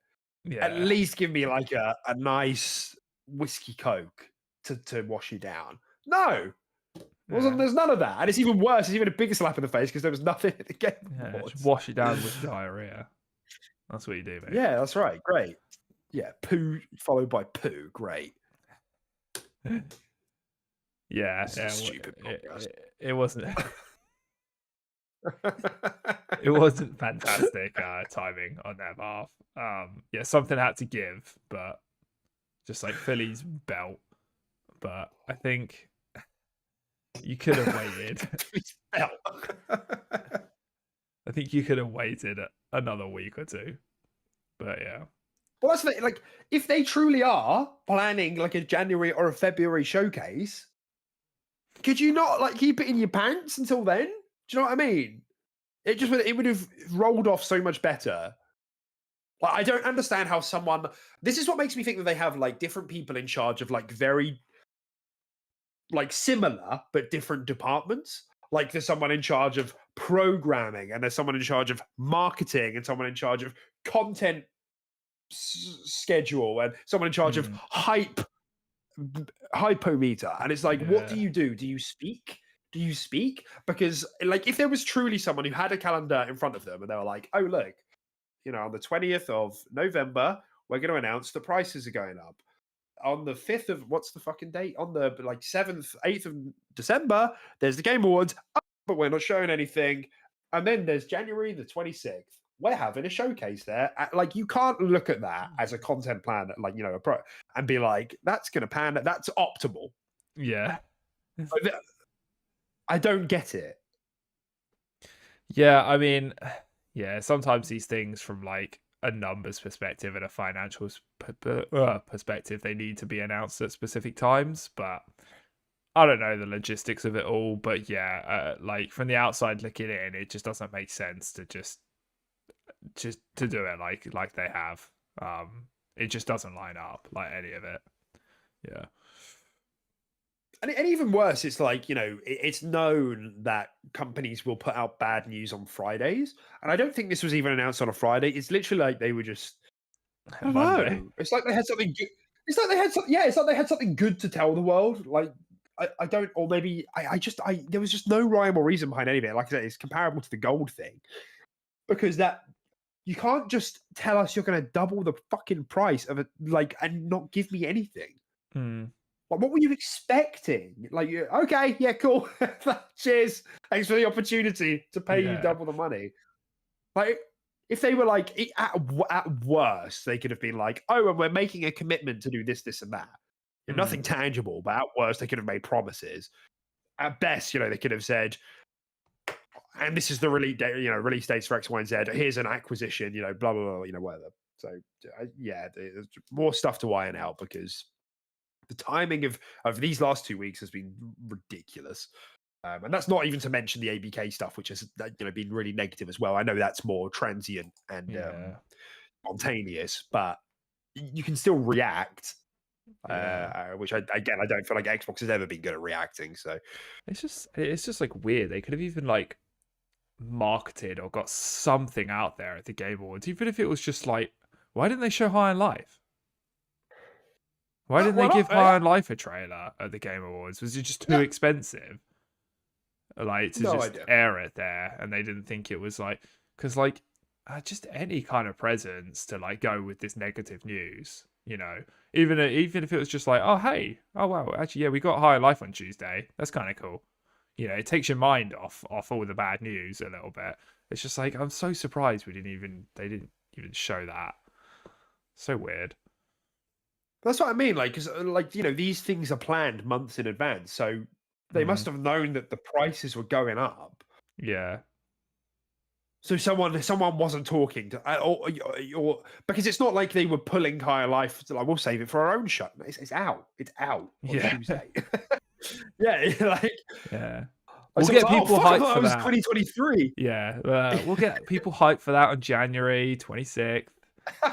at least give me a nice whiskey Coke to wash you down. No, there's none of that, and it's even worse. It's even a bigger slap in the face because there was nothing at the Game Awards. Just wash it down with diarrhea. That's what you do, mate. Yeah, that's right. Great. Yeah, poo followed by poo. Great. Yeah, stupid podcast. It wasn't. It wasn't fantastic timing on their behalf. Yeah, something had to give, but just like Philly's belt. But I think, You could have waited. I think you could have waited another week or two. But yeah. Well, that's like if they truly are planning like a January or a February showcase, could you not like keep it in your pants until then? Do you know what I mean? It would have rolled off so much better. Like, I don't understand how someone. This is what makes me think that they have like different people in charge of like very like similar but different departments. Like there's someone in charge of programming, and there's someone in charge of marketing, and someone in charge of content schedule, and someone in charge of hypometer. And it's like, what do? Do you speak? Do you speak? Because like if there was truly someone who had a calendar in front of them and they were like, oh look, on the 20th of November, we're going to announce the prices are going up. On the 5th of what's the fucking date? On the like 7th, 8th of December, there's the Game Awards, but we're not showing anything. And then there's January the 26th. We're having a showcase there. Like you can't look at that as a content plan, like a pro, and be like, that's going to pan. That's optimal. Yeah. I don't get it. Yeah, I mean, yeah, sometimes these things from like a numbers perspective and a financial perspective, they need to be announced at specific times, but I don't know the logistics of it all. But yeah, like from the outside looking in, it just doesn't make sense to just to do it like they have. It just doesn't line up, like any of it. Yeah. And even worse, it's like, it's known that companies will put out bad news on Fridays. And I don't think this was even announced on a Friday. It's literally like they were just, I don't know. It's like they had something good. It's like they had something, it's like they had something good to tell the world. Like, I don't, or maybe there was just no rhyme or reason behind any of it. Like I said, it's comparable to the gold thing. Because you can't just tell us you're going to double the fucking price of it, like, and not give me anything. Like, what were you expecting? Like, okay, yeah, cool. Cheers. Thanks for the opportunity to pay you double the money. Like, if they were like, at worst, they could have been like, oh, and we're making a commitment to do this, this, and that. Nothing tangible, but at worst, they could have made promises. At best, they could have said, and this is the release dates for X, Y, and Z. Here's an acquisition, blah, blah, blah, whatever. So, yeah, there's more stuff to iron out because the timing of these last 2 weeks has been ridiculous. And that's not even to mention the ABK stuff, which has been really negative as well. I know that's more transient and spontaneous, but you can still react, which I don't feel like Xbox has ever been good at reacting. So it's just like weird. They could have even like marketed or got something out there at the Game Awards, even if it was just like, why didn't they show High on Life? Why didn't they give High on Life a trailer at the Game Awards? Was it just too expensive? Like to just air it there, and they didn't think it was like, because like just any kind of presence to like go with this negative news, even if it was just like, oh hey, oh wow, actually yeah, we got High on Life on Tuesday. That's kind of cool. It takes your mind off all the bad news a little bit. It's just like I'm so surprised they didn't even show that. So weird. That's what I mean. Like, because these things are planned months in advance, so they must have known that the prices were going up. Yeah. So someone wasn't talking to, or because it's not like they were pulling Higher Life. Like, we'll save it for our own shut. It's out. It's out on Tuesday. Yeah, like yeah. We'll get people hyped for that. 2023. Yeah, we'll get people hyped for that on January 26th.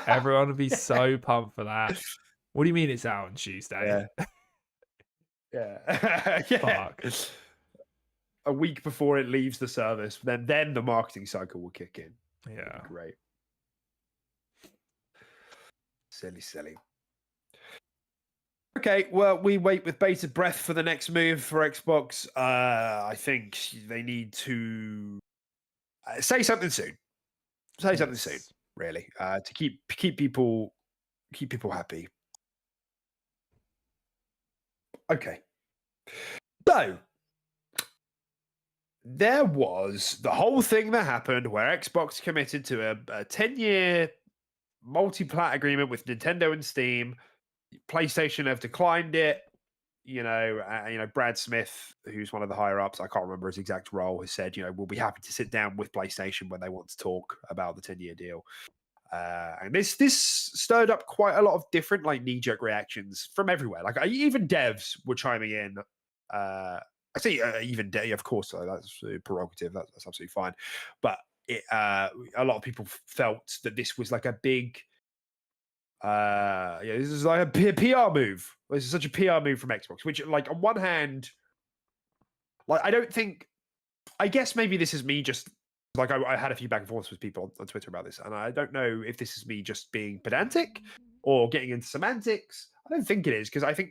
Everyone will be so pumped for that. What do you mean it's out on Tuesday? Yeah. Fuck. A week before it leaves the service, then the marketing cycle will kick in. Yeah. Great. Silly. Okay, well, we wait with bated breath for the next move for Xbox. I think they need to say something soon. Something soon, really, to keep people happy. Okay. So there was the whole thing that happened where Xbox committed to a 10-year multi-plat agreement with Nintendo and Steam. PlayStation have declined it. Brad Smith, who's one of the higher ups, I can't remember his exact role, has said, we'll be happy to sit down with PlayStation when they want to talk about the 10-year deal. And this stirred up quite a lot of different like knee-jerk reactions from everywhere. Like even devs were chiming in. I say even of course that's prerogative. That's absolutely fine. But a lot of people felt that this was like a big. This is like a PR move. This is such a PR move from Xbox. Which, like, on one hand, like I don't think. I guess maybe this is me just like I had a few back and forths with people on Twitter about this, and I don't know if this is me just being pedantic or getting into semantics. I don't think it is, because I think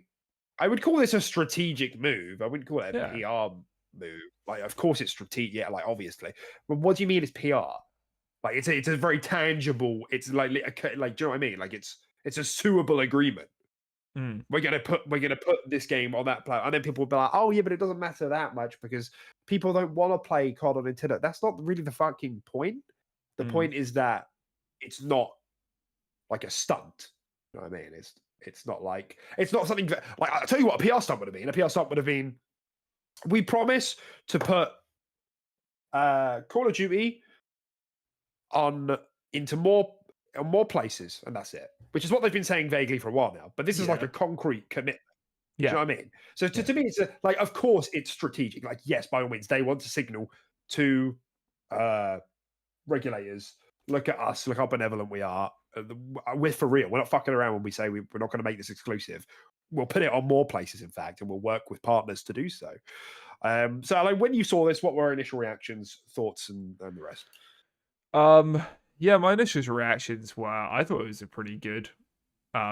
I would call this a strategic move. I wouldn't call it a PR move. Like, of course it's strategic, yeah, like obviously. But what do you mean it's PR? Like it's a very tangible. It's like do you know what I mean? Like it's a suable agreement. We're gonna put this game on that platform, and then people will be like, "Oh yeah, but it doesn't matter that much because people don't want to play COD on Nintendo." That's not really the fucking point. The point is that it's not like a stunt. You know what I mean? It's not something that, like, I'll tell you what a PR stunt would have been. A PR stunt would have been, we promise to put Call of Duty into more places, and that's it. Which is what they've been saying vaguely for a while now. But this is like a concrete commitment. Do you know what I mean? So to me, it's like, of course, it's strategic. Like, yes, by all means, they want to signal to regulators, look at us, look how benevolent we are. We're for real. We're not fucking around when we say we're not going to make this exclusive. We'll put it on more places, in fact, and we'll work with partners to do so. So, like, when you saw this, what were initial reactions, thoughts, and the rest? Yeah, my initial reactions were, I thought it was a pretty good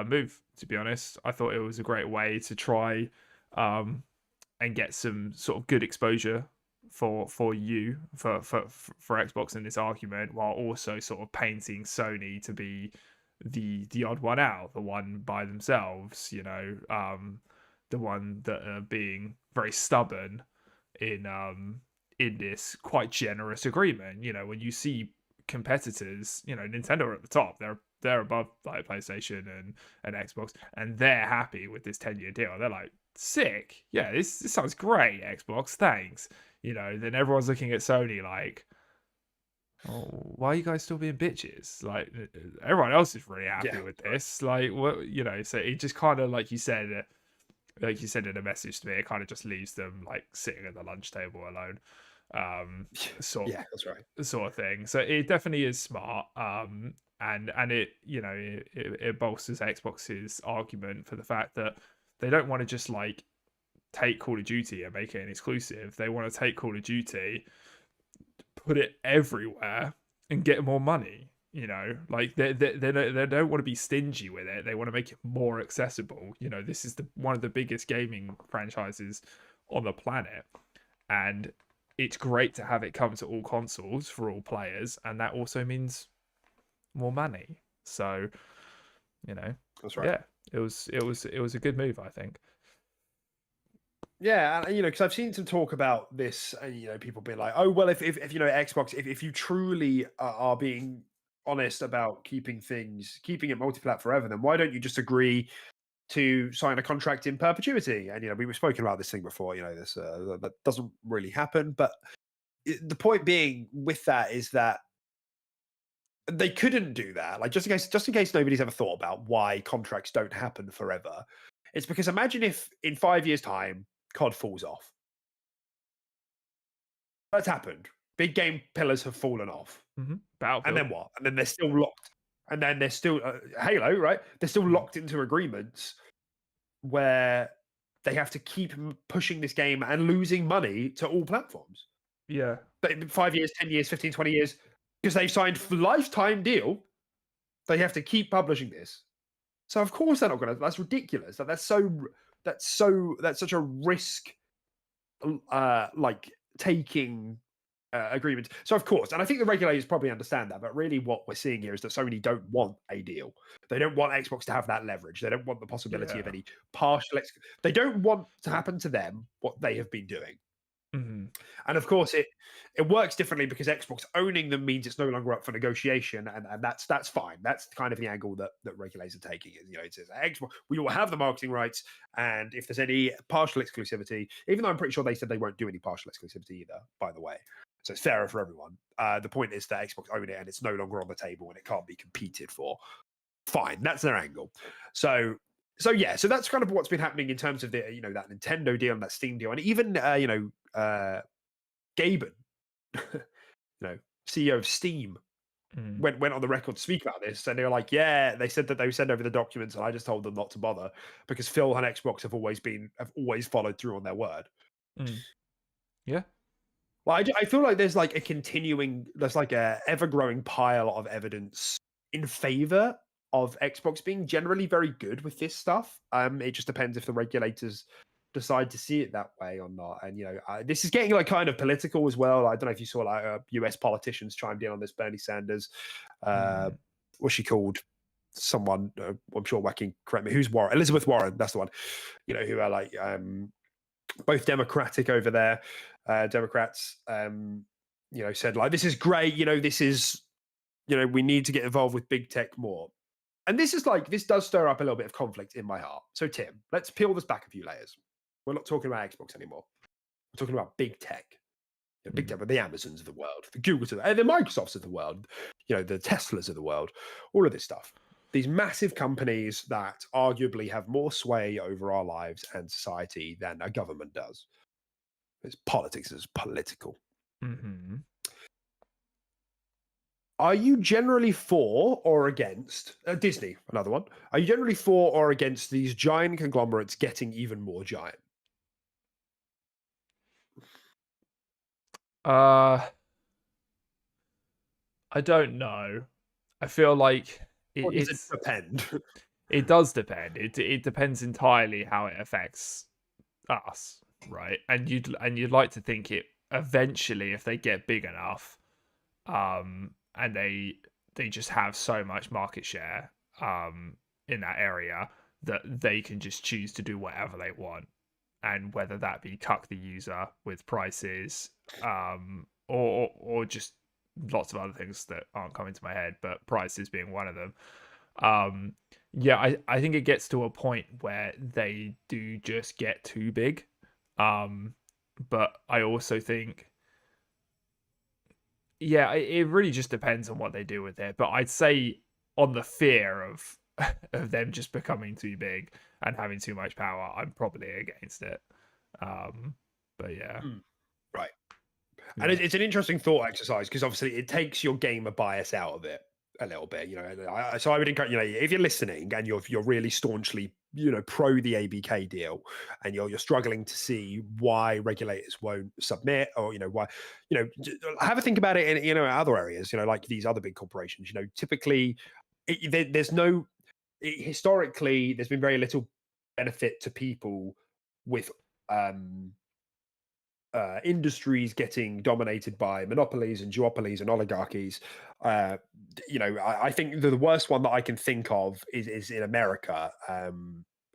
move, to be honest. I thought it was a great way to try and get some sort of good exposure for Xbox in this argument, while also sort of painting Sony to be the odd one out, the one by themselves, the one that are being very stubborn in this quite generous agreement. When you see competitors, Nintendo are at the top. They're above like PlayStation and Xbox, and they're happy with this 10-year deal. They're like, sick. Yeah, this sounds great, Xbox. Thanks. Then everyone's looking at Sony like, oh, why are you guys still being bitches? Like, everyone else is really happy with this. Like, what, so it just kind of, like you said in a message to me, it kind of just leaves them like sitting at the lunch table alone. Sort of thing. So it definitely is smart. And it it bolsters Xbox's argument for the fact that they don't want to just like take Call of Duty and make it an exclusive. They want to take Call of Duty, put it everywhere, and get more money. Like they don't want to be stingy with it. They want to make it more accessible. This is one of the biggest gaming franchises on the planet, and it's great to have it come to all consoles for all players, and that also means more money. So, that's right. Yeah, it was a good move, I think. Yeah, and because I've seen some talk about this, and people being like, "Oh, well, if Xbox, if you truly are being honest about keeping it multi-plat forever, then why don't you just agree to sign a contract in perpetuity?" And we've spoken about this thing before. This that doesn't really happen. But the point being with that is that they couldn't do that. Like, just in case nobody's ever thought about why contracts don't happen forever, it's because imagine if in 5 years' time COD falls off. That's happened. Big game pillars have fallen off. Battlefield. And then what? And then they're still locked. And then they're still Halo, right? They're still locked into agreements where they have to keep pushing this game and losing money to all platforms. Yeah. But 5 years, 10 years, 15, 20 years, because they've signed a lifetime deal, they have to keep publishing this. So of course they're not going to. That's ridiculous. That's such a risk, like taking agreement. So of course, and I think the regulators probably understand that. But really, what we're seeing here is that Sony don't want a deal. They don't want Xbox to have that leverage. They don't want the possibility of any partial. They don't want to happen to them what they have been doing. And of course, it works differently because Xbox owning them means it's no longer up for negotiation, and that's fine. That's kind of the angle that regulators are taking. Is it says Xbox, we will have the marketing rights, and if there's any partial exclusivity, even though I'm pretty sure they said they won't do any partial exclusivity either, by the way, so it's fairer for everyone. The point is that Xbox own it, and it's no longer on the table, and it can't be competed for. Fine, that's their angle. So yeah, so that's kind of what's been happening in terms of the that Nintendo deal and that Steam deal, and even Gaben, CEO of Steam, went on the record to speak about this, and they were like, "Yeah," they said that they would send over the documents, and I just told them not to bother because Phil and Xbox have always followed through on their word. Yeah. Well, I feel like there's like a ever growing pile of evidence in favor of Xbox being generally very good with this stuff. It just depends if the regulators decide to see it that way or not. And this is getting like kind of political as well. I don't know if you saw like US politicians chimed in on this. Bernie Sanders, what's she called? Someone I'm sure Joaquin correct me. Who's Warren? Elizabeth Warren. That's the one. Who are like both Democratic over there. Democrats, said like this is great. This is we need to get involved with big tech more. And this does stir up a little bit of conflict in my heart. So, Tim, let's peel this back a few layers. We're not talking about Xbox anymore. We're talking about big tech. Big tech, the Amazons of the world, the Googles, the Microsofts of the world, the Teslas of the world, all of this stuff. These massive companies that arguably have more sway over our lives and society than a government does. Politics is political. Are you generally for or against Disney? Another one. Are you generally for or against these giant conglomerates getting even more giant? I don't know. I feel like Does it depend? It does depend. It depends entirely how it affects us, right? And you'd like to think it eventually, if they get big enough, and they just have so much market share in that area that they can just choose to do whatever they want, and whether that be cuck the user with prices, or just lots of other things that aren't coming to my head, but prices being one of them. I think it gets to a point where they do just get too big. But I also think, it really just depends on what they do with it. But I'd say on the fear of them just becoming too big and having too much power, I'm probably against it. But yeah. Right. And it's an interesting thought exercise because obviously it takes your gamer bias out of it a little bit. So I would encourage, if you're listening and you're really staunchly, pro the ABK deal, and you're struggling to see why regulators won't submit, or why, have a think about it in other areas, like these other big corporations. Typically historically there's been very little benefit to people with industries getting dominated by monopolies and duopolies and oligarchies. I think the worst one that I can think of is in America,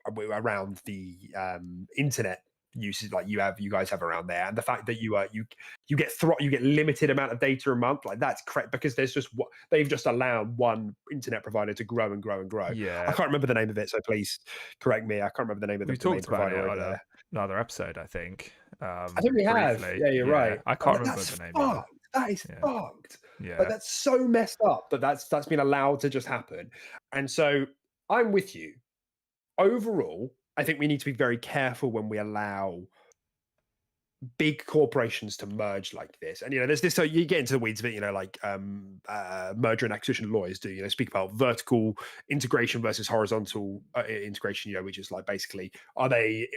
around the internet uses like you guys have around there, and the fact that you get limited amount of data a month, like that's correct, because there's just what they've just allowed one internet provider to grow and grow and grow. Yeah, I can't remember the name of it, so please correct me. I can't remember the name of the main provider over there. Another episode, I think. I think we have. Yeah, you're right. I can't remember the name of it. That is fucked. Yeah. Like, that's so messed up that's been allowed to just happen. And so I'm with you. Overall, I think we need to be very careful when we allow big corporations to merge like this. And there's this, so you get into the weeds of it, like merger and acquisition lawyers do, speak about vertical integration versus horizontal integration, which is like basically, are they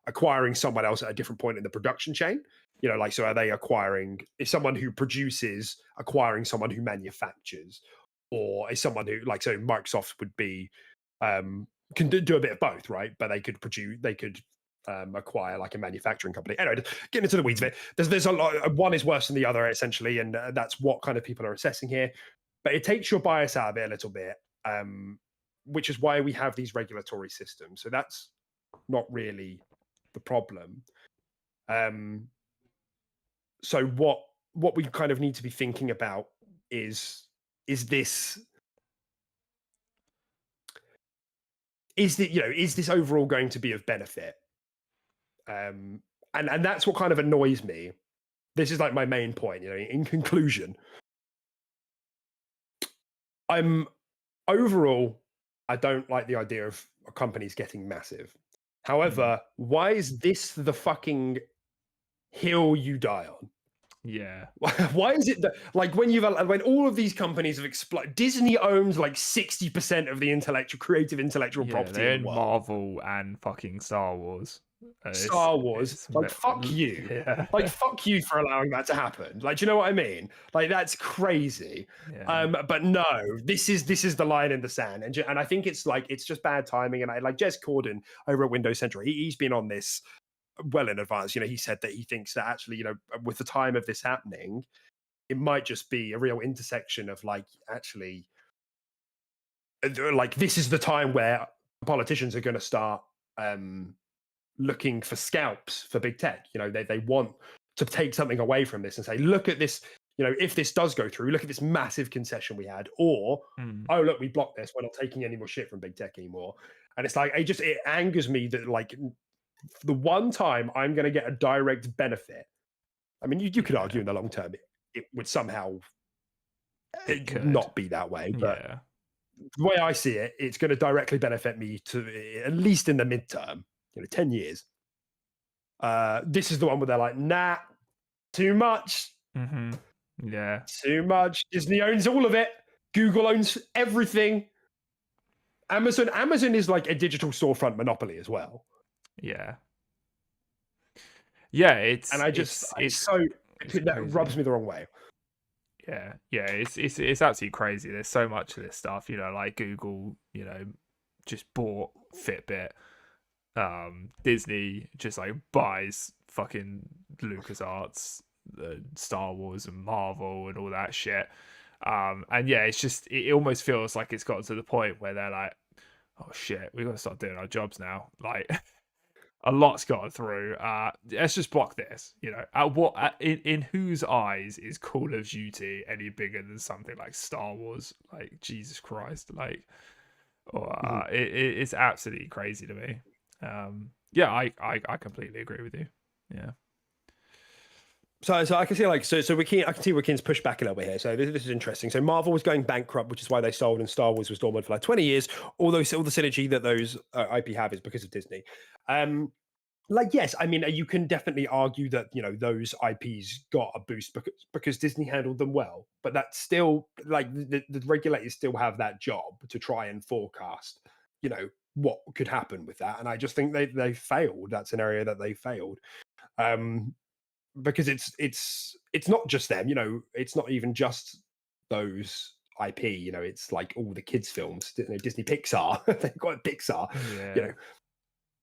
acquiring someone else at a different point in the production chain? So are they is someone who produces acquiring someone who manufactures, or is someone who, like, so Microsoft would be can do a bit of both, right? But they could acquire like a manufacturing company. Anyway, getting into the weeds of it, there's a lot. One is worse than the other, essentially, and that's what kind of people are assessing here. But it takes your bias out of it a little bit, which is why we have these regulatory systems. So that's not really the problem. So what we kind of need to be thinking about is this overall going to be of benefit? And that's what kind of annoys me. This is like my main point. In conclusion, overall, I don't like the idea of companies getting massive. However, why is this the fucking hill you die on? Yeah. Why is it that, like, when all of these companies have exploded, Disney owns like 60% of the creative intellectual property they're in in the world. Marvel and fucking Star Wars. Star Wars, like, fuck you. Yeah. Like, fuck you for allowing that to happen. Like, do you know what I mean? Like, that's crazy. Yeah. But no, this is the line in the sand, and I think it's just bad timing. And I like Jez Corden over at Windows Central. He's been on this well in advance. He said that he thinks that actually, with the time of this happening, it might just be a real intersection of like this is the time where politicians are going to start looking for scalps for big tech. They want to take something away from this and say, look at this. If this does go through, look at this massive concession we had, or oh look, we blocked this. We're not taking any more shit from big tech anymore. And it's like it angers me that like the one time I'm going to get a direct benefit. I mean, you could argue in the long term it would somehow not be that way, but the way I see it, it's going to directly benefit me to at least in the midterm, 10 years. This is the one where they're like, nah, too much. Yeah. Too much. Disney owns all of it. Google owns everything. Amazon is like a digital storefront monopoly as well. Yeah. Yeah, that rubs me the wrong way. Yeah, it's absolutely crazy. There's so much of this stuff, like Google, just bought Fitbit. Disney just like buys fucking LucasArts, Star Wars and Marvel and all that shit. And yeah, it's just it almost feels like it's gotten to the point where they're like, oh shit, we got to start doing our jobs now. Like a lot's gotten through. Let's just block this. In whose eyes is Call of Duty any bigger than something like Star Wars? Like Jesus Christ, like it's absolutely crazy to me. Yeah, I completely agree with you. Yeah. So I can see I can see Wikeen's pushed back a little bit here. So this is interesting. So Marvel was going bankrupt, which is why they sold, and Star Wars was dormant for like 20 years. Although all the synergy that those IP have is because of Disney. Yes, I mean you can definitely argue that those IPs got a boost because Disney handled them well, but that's still like the regulators still have that job to try and forecast, what could happen with that, and I just think they failed. That's an area that they failed. Because it's not just them, it's not even just those IP, it's like all the kids films, Disney Pixar, they've got Pixar,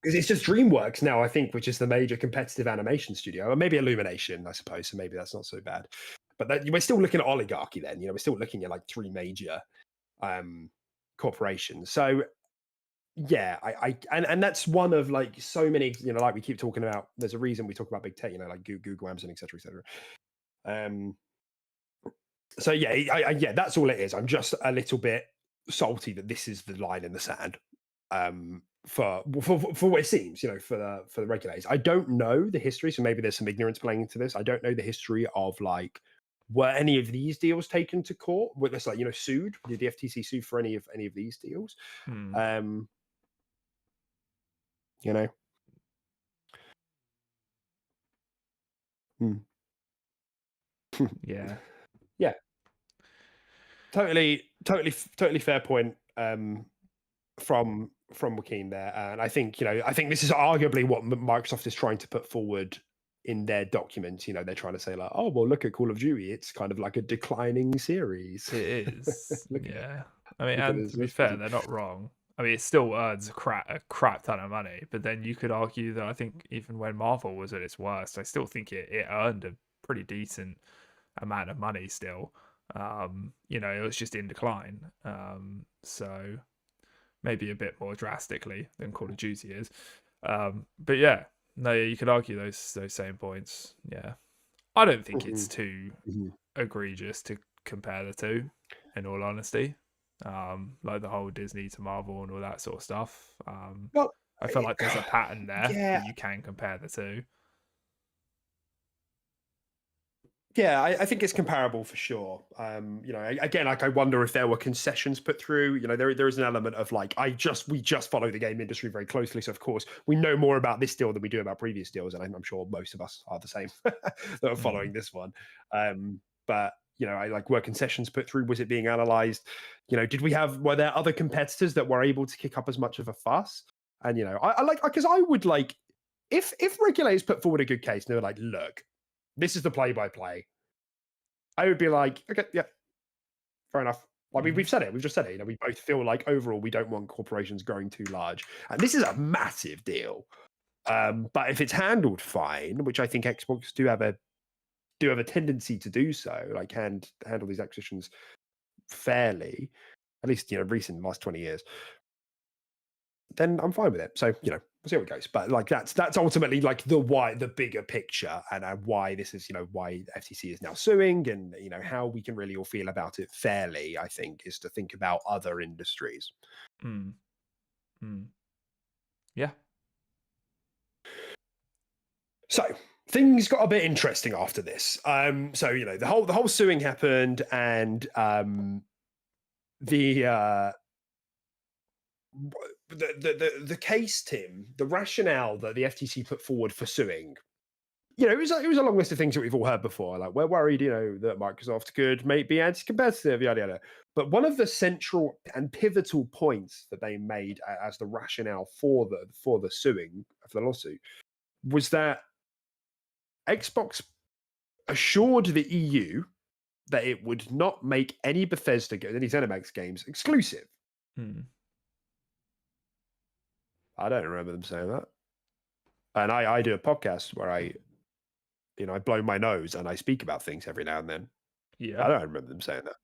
because it's just DreamWorks now, I think, which is the major competitive animation studio, or maybe Illumination, I suppose, so maybe that's not so bad. But we're still looking at oligarchy then, we're still looking at like three major corporations. So yeah, and that's one of like so many, like we keep talking about, there's a reason we talk about big tech, like Google, Amazon, etc., etc. So yeah, that's all it is. I'm just a little bit salty that this is the line in the sand, for what it seems, for the regulators. I don't know the history, so maybe there's some ignorance playing into this. I don't know the history of like, were any of these deals taken to court? Were this like, sued? Did the FTC sue for any of these deals? Yeah. Yeah. Totally fair point from Joaquin there, and I think this is arguably what Microsoft is trying to put forward in their document. They're trying to say like, oh well, look at Call of Duty, it's kind of like a declining series. It is. Yeah. I mean, and to be fair, they're not wrong. I mean, it still earns a crap ton of money, but then you could argue that I think even when Marvel was at its worst, I still think it earned a pretty decent amount of money still. It was just in decline. So maybe a bit more drastically than Call of Duty is. But yeah, No, you could argue those same points. Yeah, I don't think Mm-hmm. it's too Mm-hmm. egregious to compare the two. In all honesty, like the whole Disney to Marvel and all that sort of stuff. Well, I feel like there's a pattern there yeah, that you can compare the two. yeah, I think it's comparable for sure. Again, like I wonder if there were concessions put through. There is an element of like we just follow the game industry very closely, so of course we know more about this deal than we do about previous deals, and I'm sure most of us are the same that are following this one. But I like, were concessions put through? Was it being analysed? Were there other competitors that were able to kick up as much of a fuss? And I like, because I would like, if regulators put forward a good case and they were like, look, this is the play-by-play, I would be like, okay, yeah, fair enough. Like we've said it, we've just said it. We both feel like overall we don't want corporations growing too large, and this is a massive deal. But if it's handled fine, which I think Xbox do have a tendency to do so, like handle these acquisitions fairly, at least recent last 20 years, then I'm fine with it. So we'll see how it goes. But like that's ultimately like the bigger picture, and why this is why FTC is now suing, and how we can really all feel about it fairly. I think is to think about other industries. Mm. Mm. Yeah. So things got a bit interesting after this. So the whole suing happened, and the case, Tim, the rationale that the FTC put forward for suing, it was a long list of things that we've all heard before. Like, we're worried, that Microsoft could be anti-competitive, yada yada. But one of the central and pivotal points that they made as the rationale for the suing, for the lawsuit, was that Xbox assured the EU that it would not make any any ZeniMax games exclusive. Mm. I don't remember them saying that. And I do a podcast where I blow my nose and I speak about things every now and then. Yeah. I don't remember them saying that.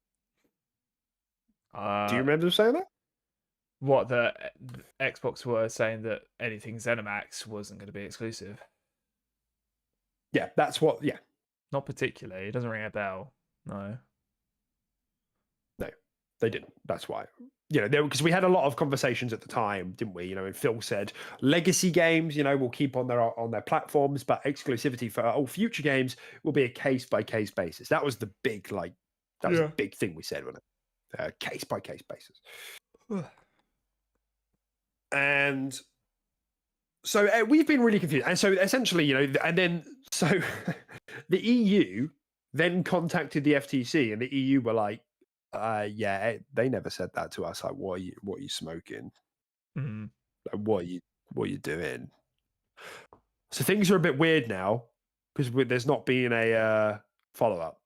Do you Uh, remember them saying that? what the Xbox were saying that anything ZeniMax wasn't going to be exclusive. Yeah, that's what. Yeah, Not particularly. It doesn't ring a bell. No. no, they didn't. That's why. Because we had a lot of conversations at the time, didn't we? And Phil said legacy games, will keep on their platforms, but exclusivity for all future games will be a case by case basis. That was the big was a big thing we said, wasn't it? Case by case basis. And so we've been really confused. And so essentially, and then so the EU then contacted the FTC, and the EU were like, yeah, they never said that to us. Like, what are you smoking? Mm-hmm. Like, what are you doing? So things are a bit weird now because there's not been a follow up.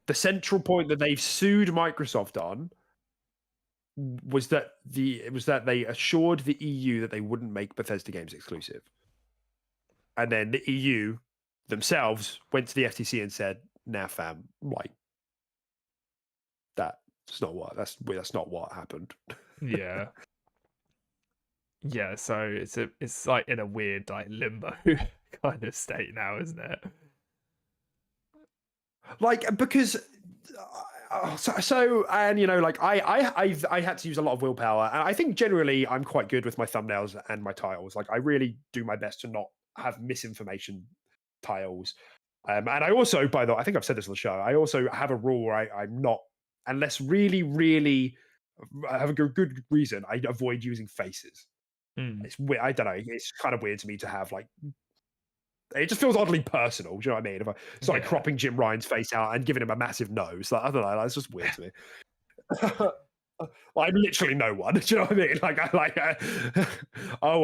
The central point that they've sued Microsoft on was that they assured the EU that they wouldn't make Bethesda games exclusive, and then the EU themselves went to the FTC and said, "Nah, fam, like that's not what happened." Yeah. Yeah, so it's like in a weird like limbo kind of state now, isn't it? Like, because and like I had to use a lot of willpower, and I think generally I'm quite good with my thumbnails and my titles. Like, I really do my best to not have misinformation titles. And I also, by the way, I think I've said this on the show, I also have a rule where I'm not, unless really, really I have a good reason, I avoid using faces. Mm. It's weird. I don't know. It's kind of weird to me to have like, it just feels oddly personal. Do you know what I mean? If I start cropping Jim Ryan's face out and giving him a massive nose, like, I don't know, that's just weird to me. I'm literally no one. Do you know what I mean?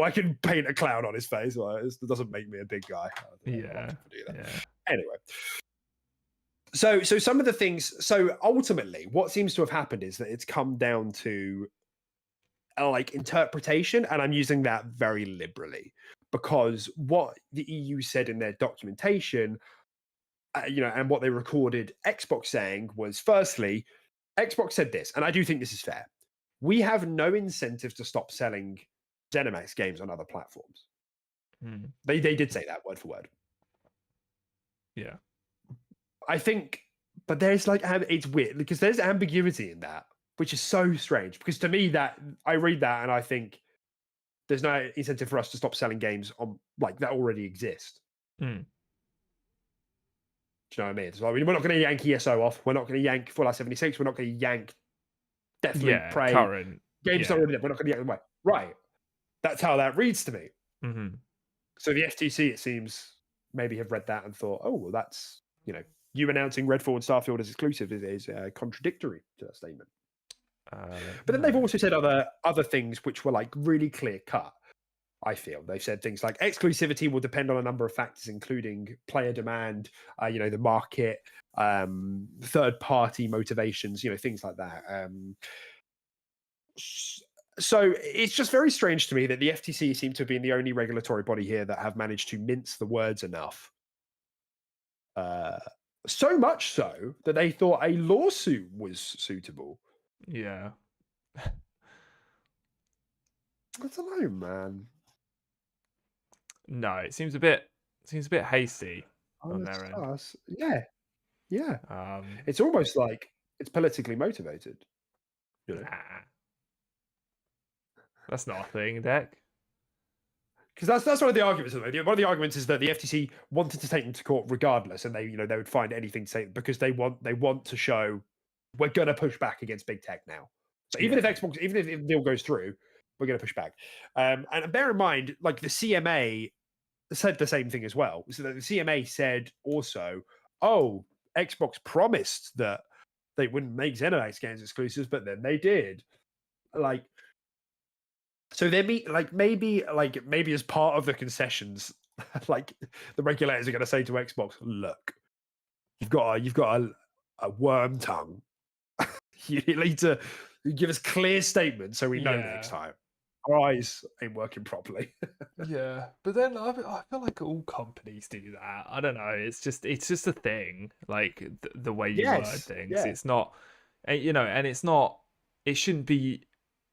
I can paint a clown on his face. Like, it doesn't make me a big guy. Yeah. Anyway, so some of the things. So ultimately, what seems to have happened is that it's come down to like interpretation, and I'm using that very liberally, because what the EU said in their documentation, and what they recorded Xbox saying was, firstly, Xbox said this, and I do think this is fair. We have no incentive to stop selling ZeniMax games on other platforms. They did say that word for word. Yeah. I think, but there's like it's weird because there's ambiguity in that, which is so strange. Because to me, that I read that and I think there's no incentive for us to stop selling games on like that already exist. Mm. Do you know what I mean? So we're not going to yank ESO off. We're not going to yank Fallout 76. We're not going to yank Deathloop, Yeah, Prey. current. Games Yeah. not already there. We're not going to yank them away. Right. That's how that reads to me. Mm-hmm. So the FTC, it seems, maybe have read that and thought, oh, well, that's, you announcing Redfall and Starfield as exclusive is contradictory to that statement. But then they've also said other things which were like really clear cut. I feel they've said things like exclusivity will depend on a number of factors, including player demand, the market, third-party motivations, things like that. So it's just very strange to me that the FTC seem to have been the only regulatory body here that have managed to mince the words enough. So much so that they thought a lawsuit was suitable. Yeah. I don't know, man. No, it seems a bit hasty on their end. Yeah. It's almost like it's politically motivated. Nah. That's not a thing, Deck. Because that's one of the arguments. One of the arguments is that the FTC wanted to take them to court regardless, and they would find anything to say because they want to show we're going to push back against big tech now. So even if Xbox, even if the deal goes through, we're going to push back. And bear in mind, like the CMA said the same thing as well. So the CMA said also, oh, Xbox promised that they wouldn't make ZeniMax games exclusives, but then they did. Like, so maybe as part of the concessions, like the regulators are going to say to Xbox, look, you've got a worm tongue. You need to give us clear statements so we know next time. Our eyes ain't working properly. Yeah, but then I feel like all companies do that. I don't know. It's just a thing. Like the way you word things. Yeah. It's not, and it's not. It shouldn't be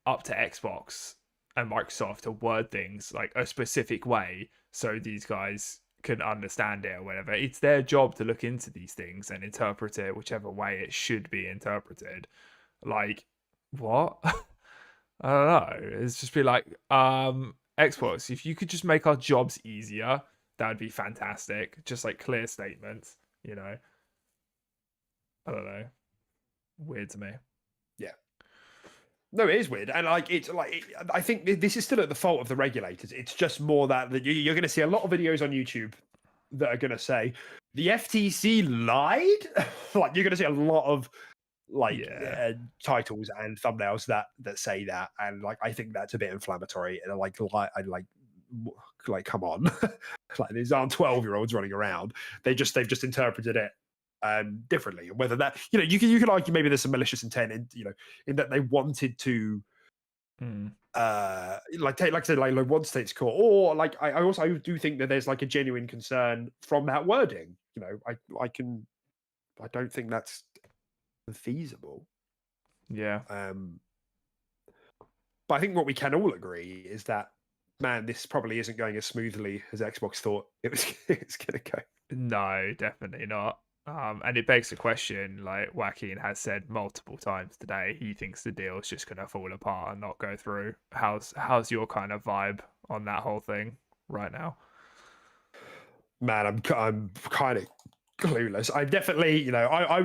up to Xbox and Microsoft to word things like a specific way so these guys can understand it or whatever. It's their job to look into these things and interpret it whichever way it should be interpreted. Like, what? I don't know. It's just be like, Xbox, if you could just make our jobs easier, that would be fantastic. Just like clear statements, I don't know. Weird to me. Yeah. No, it is weird, and I think this is still at the fault of the regulators. It's just more that you're going to see a lot of videos on YouTube that are going to say the FTC lied. Like you're going to see a lot of titles and thumbnails that say that, and like I think that's a bit inflammatory. And like come on, like these aren't 12-year-olds running around. They've just interpreted it differently. Whether that you can argue maybe there's some malicious intent in that they wanted to want to take to court, or like I do think that there's like a genuine concern from that wording. I don't think that's feasible. Yeah. But I think what we can all agree is that, man, this probably isn't going as smoothly as Xbox thought it was going to go. No, definitely not. And it begs the question, like Joaquin has said multiple times today, he thinks the deal is just going to fall apart and not go through. How's your kind of vibe on that whole thing right now? Man, I'm kind of clueless. I definitely, I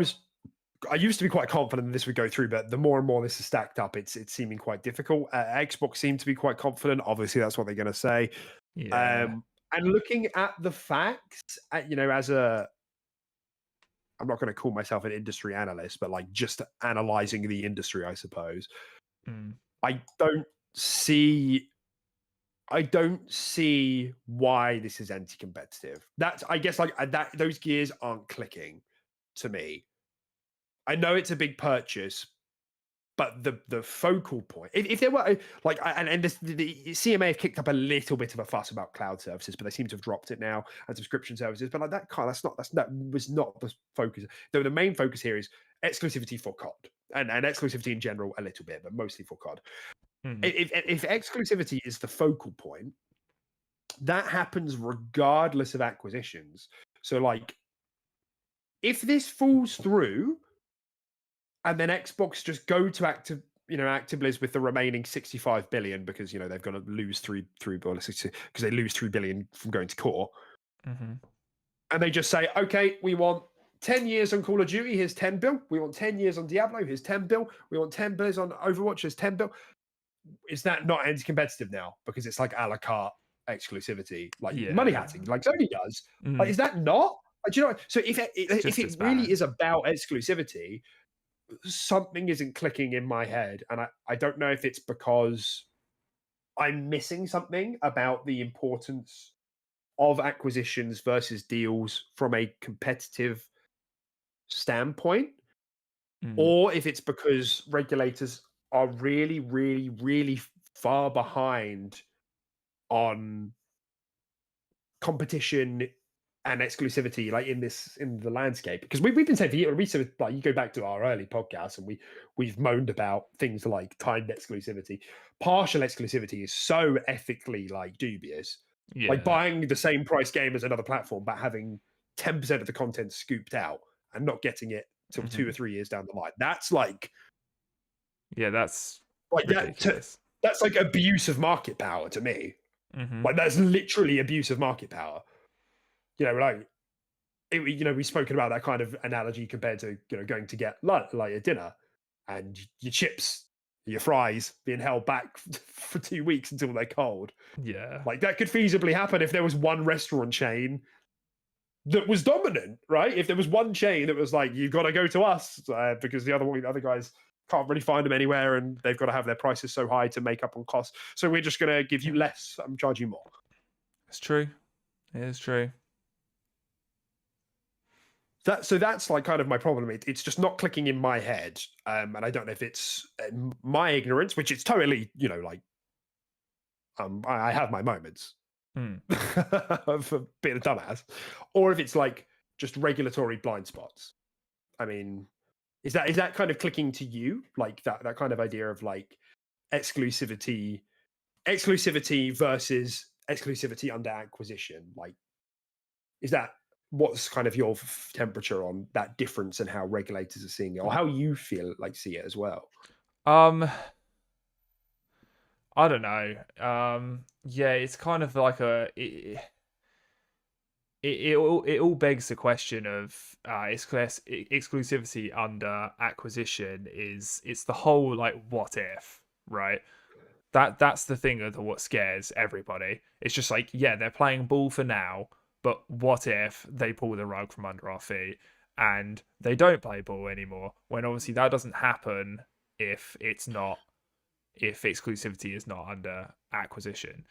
used to be quite confident that this would go through, but the more and more this is stacked up, it's seeming quite difficult. Xbox seemed to be quite confident. Obviously, that's what they're going to say. Yeah. And looking at the facts, I'm not going to call myself an industry analyst, but like just analyzing the industry, I suppose. I don't see why this is anti-competitive. That's, I guess, like that. Those gears aren't clicking to me. I know it's a big purchase, but the focal point, if there were like, and the CMA have kicked up a little bit of a fuss about cloud services, but they seem to have dropped it now, and subscription services. But like that was not the focus. Though the main focus here is exclusivity for COD and exclusivity in general a little bit, but mostly for COD. If exclusivity is the focal point, that happens regardless of acquisitions. So, like, if this falls through, and then Xbox just go to Activiz with the remaining 65 billion because they've got to lose because they lose 3 billion from going to court, and they just say, okay, we want 10 years on Call of Duty, here's 10 bill. We want 10 years on Diablo, here's 10 bill. We want 10 bills on Overwatch, here's 10 bill. Is that not anti-competitive now? Because it's like a la carte exclusivity, like money hatting, like Sony does. Like, is that not? Do you know? So if it really is about exclusivity, something isn't clicking in my head. And I don't know if it's because I'm missing something about the importance of acquisitions versus deals from a competitive standpoint, or if it's because regulators are really, really, really far behind on competition and exclusivity, like in the landscape. Because we've been saying for years, like, you go back to our early podcasts and we've moaned about things like timed exclusivity. Partial exclusivity is so ethically like dubious. Like buying the same price game as another platform but having 10% of the content scooped out and not getting it till 2 or 3 years down the line. That's like, that's like ridiculous. That's like abuse of market power to me. Like, that's literally abuse of market power. We've spoken about that kind of analogy compared to going to get like a dinner and your chips, your fries being held back for 2 weeks until they're cold. Like, that could feasibly happen if there was one restaurant chain that was dominant, right? If there was one chain that was like, you've got to go to us because the other guys can't really find them anywhere, and they've got to have their prices so high to make up on costs. So we're just going to give you less and charge you more. It's true. It is true. That's like kind of my problem. It's just not clicking in my head, and I don't know if it's my ignorance, which it's totally, I have my moments of being a dumbass, or if it's like just regulatory blind spots. I mean, is that kind of clicking to you, like that kind of idea of like exclusivity versus exclusivity under acquisition? Like, is that what's kind of your temperature on that difference and how regulators are seeing it, or how you see it as well? I don't know. It's kind of like it all begs the question of exclusivity under acquisition. It's the whole like what if, right? That's the thing of what scares everybody. It's just like, yeah, they're playing ball for now, but what if they pull the rug from under our feet and they don't play ball anymore? When obviously that doesn't happen if exclusivity is not under acquisition,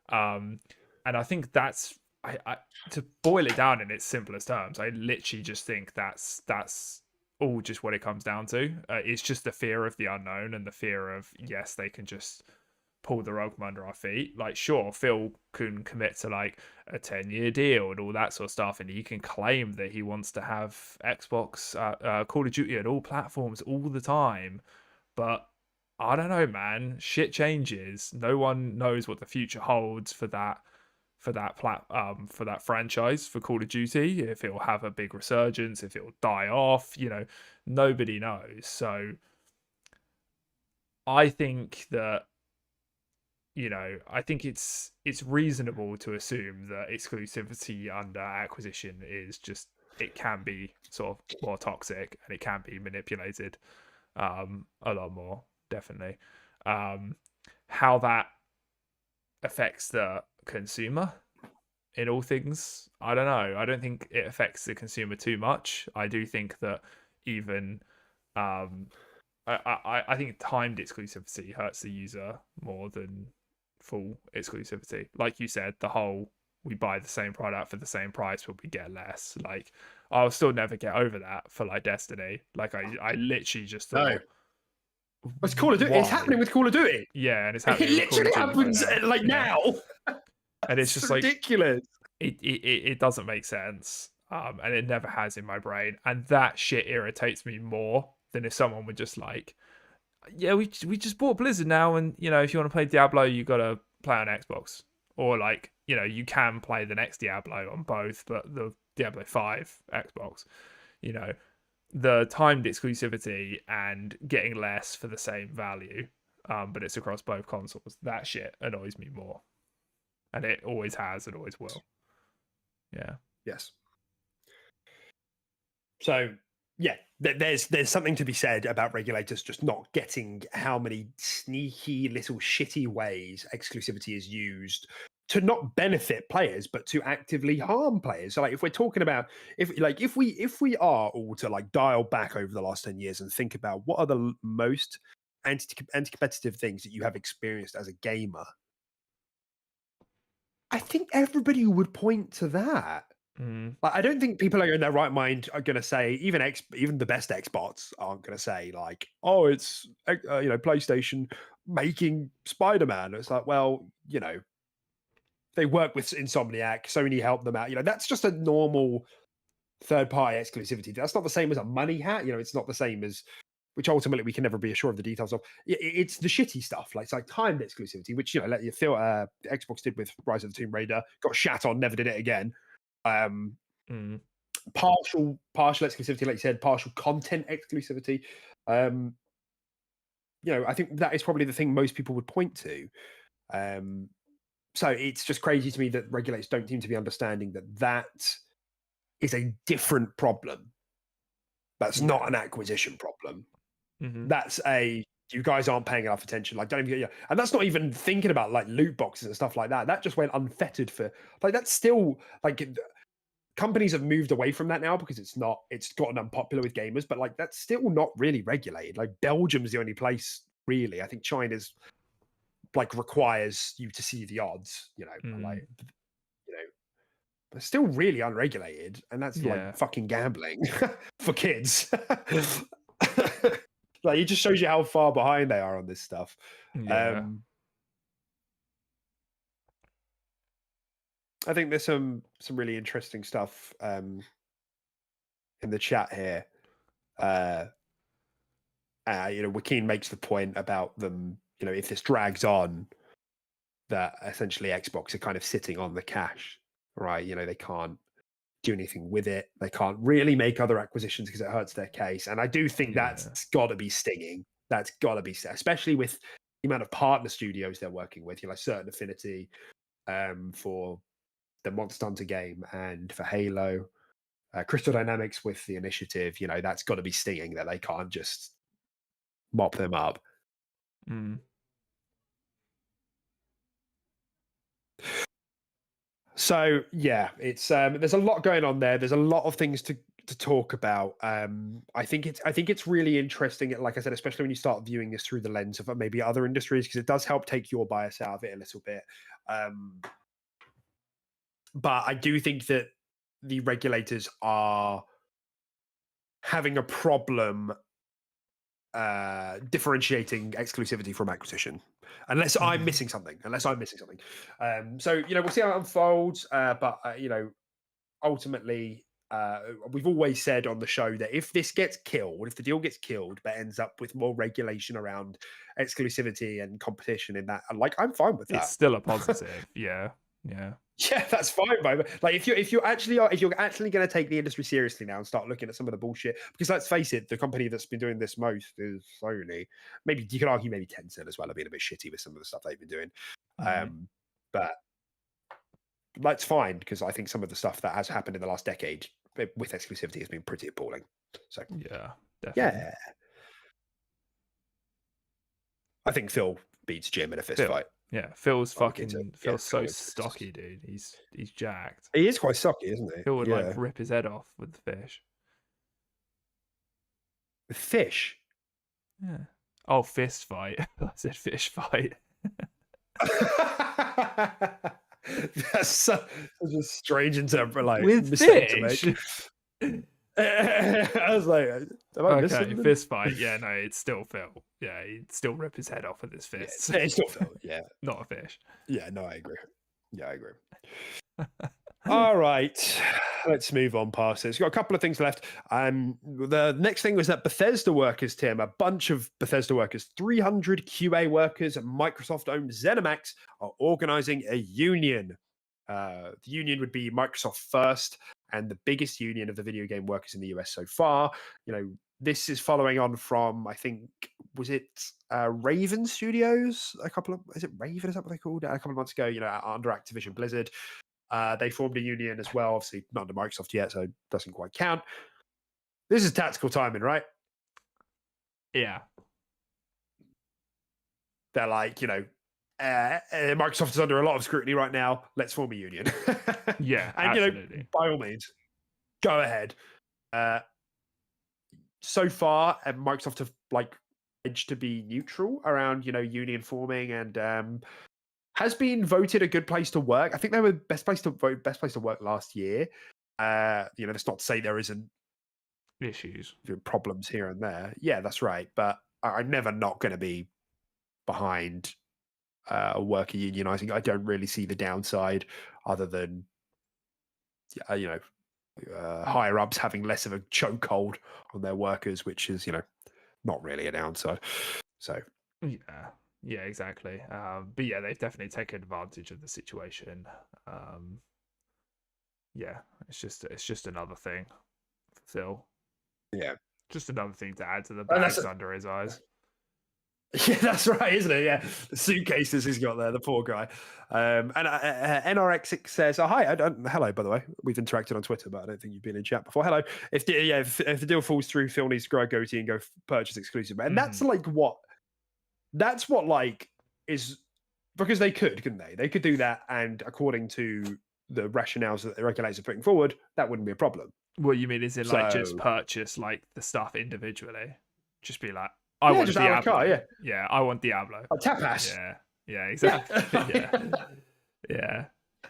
and I think that's I to boil it down in its simplest terms, I literally just think that's all just what it comes down to. It's just the fear of the unknown and the fear of, yes, they can just pull the rug from under our feet. Like, sure, Phil can commit to like a 10-year deal and all that sort of stuff, and he can claim that he wants to have Xbox Call of Duty on all platforms all the time, but I don't know, man. Shit changes. No one knows what the future holds for that franchise, for Call of Duty. If it'll have a big resurgence, if it'll die off, nobody knows. So I think that I think it's reasonable to assume that exclusivity under acquisition is just, it can be sort of more toxic and it can be manipulated a lot more, definitely. How that affects the consumer in all things, I don't know. I don't think it affects the consumer too much. I do think that even I think timed exclusivity hurts the user more than full exclusivity. Like you said, the whole, we buy the same product for the same price but we get less. Like, I'll still never get over that for like Destiny. Like, I literally just thought, no. It's Call of Duty. It's happening with Call of Duty. Yeah, and it's happening. It literally happens right now. And it's just ridiculous. Like, it doesn't make sense. And it never has in my brain. And that shit irritates me more than if someone would just like, yeah, we just bought Blizzard now, and if you want to play Diablo, you got to play on Xbox. or like, you know, you can play the next Diablo on both, but the Diablo 5 Xbox, you know, the timed exclusivity and getting less for the same value, but it's across both consoles. That shit annoys me more, and it always has and always will. Yeah. Yes. So yeah, there's something to be said about regulators just not getting how many sneaky little shitty ways exclusivity is used to not benefit players but to actively harm players. So like if we're talking about if we are all to like dial back over the last 10 years and think about what are the most anti-competitive things that you have experienced as a gamer, I think everybody would point to that. Like, I don't think people are in their right mind are going to say, even the best Xbots aren't going to say like, oh, it's PlayStation making Spider-Man. It's like, well, you know, they work with Insomniac, Sony helped them out. You know, that's just a normal third-party exclusivity. That's not the same as a money hat. You know, it's not the same as, which ultimately we can never be assured of the details of. It's the shitty stuff, like it's like timed exclusivity, which, you know, let you feel Xbox did with Rise of the Tomb Raider, got shat on, never did it again. Partial exclusivity, like you said, partial content exclusivity. You know, I think that is probably the thing most people would point to. So it's just crazy to me that regulators don't seem to be understanding that is a different problem. That's not an acquisition problem. That's you guys aren't paying enough attention. Like, don't even get, yeah. And that's not even thinking about like loot boxes and stuff like that. That just went unfettered for like, that's still like, companies have moved away from that now because it's gotten unpopular with gamers, but like that's still not really regulated. Like Belgium's the only place really. I think China's like requires you to see the odds, you know, like, you know, but still really unregulated, and that's like fucking gambling for kids. Like, it just shows you how far behind they are on this stuff. I think there's some really interesting stuff in the chat here. You know, Joaquin makes the point about them, you know, if this drags on, that essentially Xbox are kind of sitting on the cash, right? You know, they can't do anything with it. They can't really make other acquisitions because it hurts their case. And I do think that's got to be stinging. That's got to be, especially with the amount of partner studios they're working with, you know, Certain Affinity for the Monster Hunter game and for Halo, Crystal Dynamics with the Initiative. You know, that's got to be stinging that they can't just mop them up. So yeah, it's there's a lot going on there. There's a lot of things to talk about. I think it's really interesting, like I said, especially when you start viewing this through the lens of maybe other industries, because it does help take your bias out of it a little bit. But I do think that the regulators are having a problem differentiating exclusivity from acquisition, unless I'm missing something. So, you know, we'll see how it unfolds. But you know, ultimately, we've always said on the show that if this gets killed, if the deal gets killed, but ends up with more regulation around exclusivity and competition in that, like, I'm fine with that. It's still a positive. Yeah. Yeah, that's fine, man. Like, if you're actually going to take the industry seriously now and start looking at some of the bullshit, because let's face it, the company that's been doing this most is Sony. Maybe you could argue maybe Tencent as well have been a bit shitty with some of the stuff they've been doing. But that's fine, because I think some of the stuff that has happened in the last decade with exclusivity has been pretty appalling. So yeah, definitely. Yeah, I think Phil beats Jim in a fist fight. Yeah, Phil's so stocky, dude. He's jacked. He is quite stocky, isn't he? Phil would like rip his head off with the fish. With fish? Yeah. Oh, fist fight. I said fish fight. That's such a strange interpretation. Like, with fish. I was like, okay, fist fight. Yeah, no, it's still Phil. Yeah, he'd still rip his head off with his fists. Yeah, it's still Phil. Yeah, not a fish. Yeah, no, I agree. Yeah, I agree. All right, let's move on past this. We've got a couple of things left. The next thing was that Bethesda workers, Tim, a bunch of Bethesda workers, 300 QA workers at Microsoft-owned ZeniMax are organizing a union. The union would be Microsoft First and the biggest union of the video game workers in the US so far. This is following on from, I think, was it Raven Studios? Is it Raven? Is that what they called? A couple of months ago, under Activision Blizzard. They formed a union as well, obviously not under Microsoft yet, so it doesn't quite count. This is tactical timing, right? Yeah. They're like, Microsoft is under a lot of scrutiny right now. Let's form a union. Yeah, and absolutely. by all means, go ahead. So far, Microsoft have edged to be neutral around union forming and has been voted a good place to work. I think they were best place to work last year. That's not to say there isn't issues, problems here and there. Yeah, that's right. But I'm never not going to be behind a worker unionizing. I don't really see the downside other than, higher ups having less of a chokehold on their workers, which is, not really a downside. So yeah, exactly. But yeah, they've definitely taken advantage of the situation. Yeah, it's just another thing, Phil. Yeah, just another thing to add to the bags under his eyes. Yeah, that's right, isn't it? Yeah, the suitcases he's got there, the poor guy. And NRX says, "Oh, hi, hello. By the way, we've interacted on Twitter, but I don't think you've been in chat before. Hello. If the deal falls through, Phil needs to grow a goatee and go purchase exclusive. And that's what is because they couldn't they? They could do that, and according to the rationales that the regulators are putting forward, that wouldn't be a problem. What you mean is it just purchase the stuff individually? Just be like, I want Diablo. Yeah, I want Diablo. Tapas. Yeah, exactly. Yeah.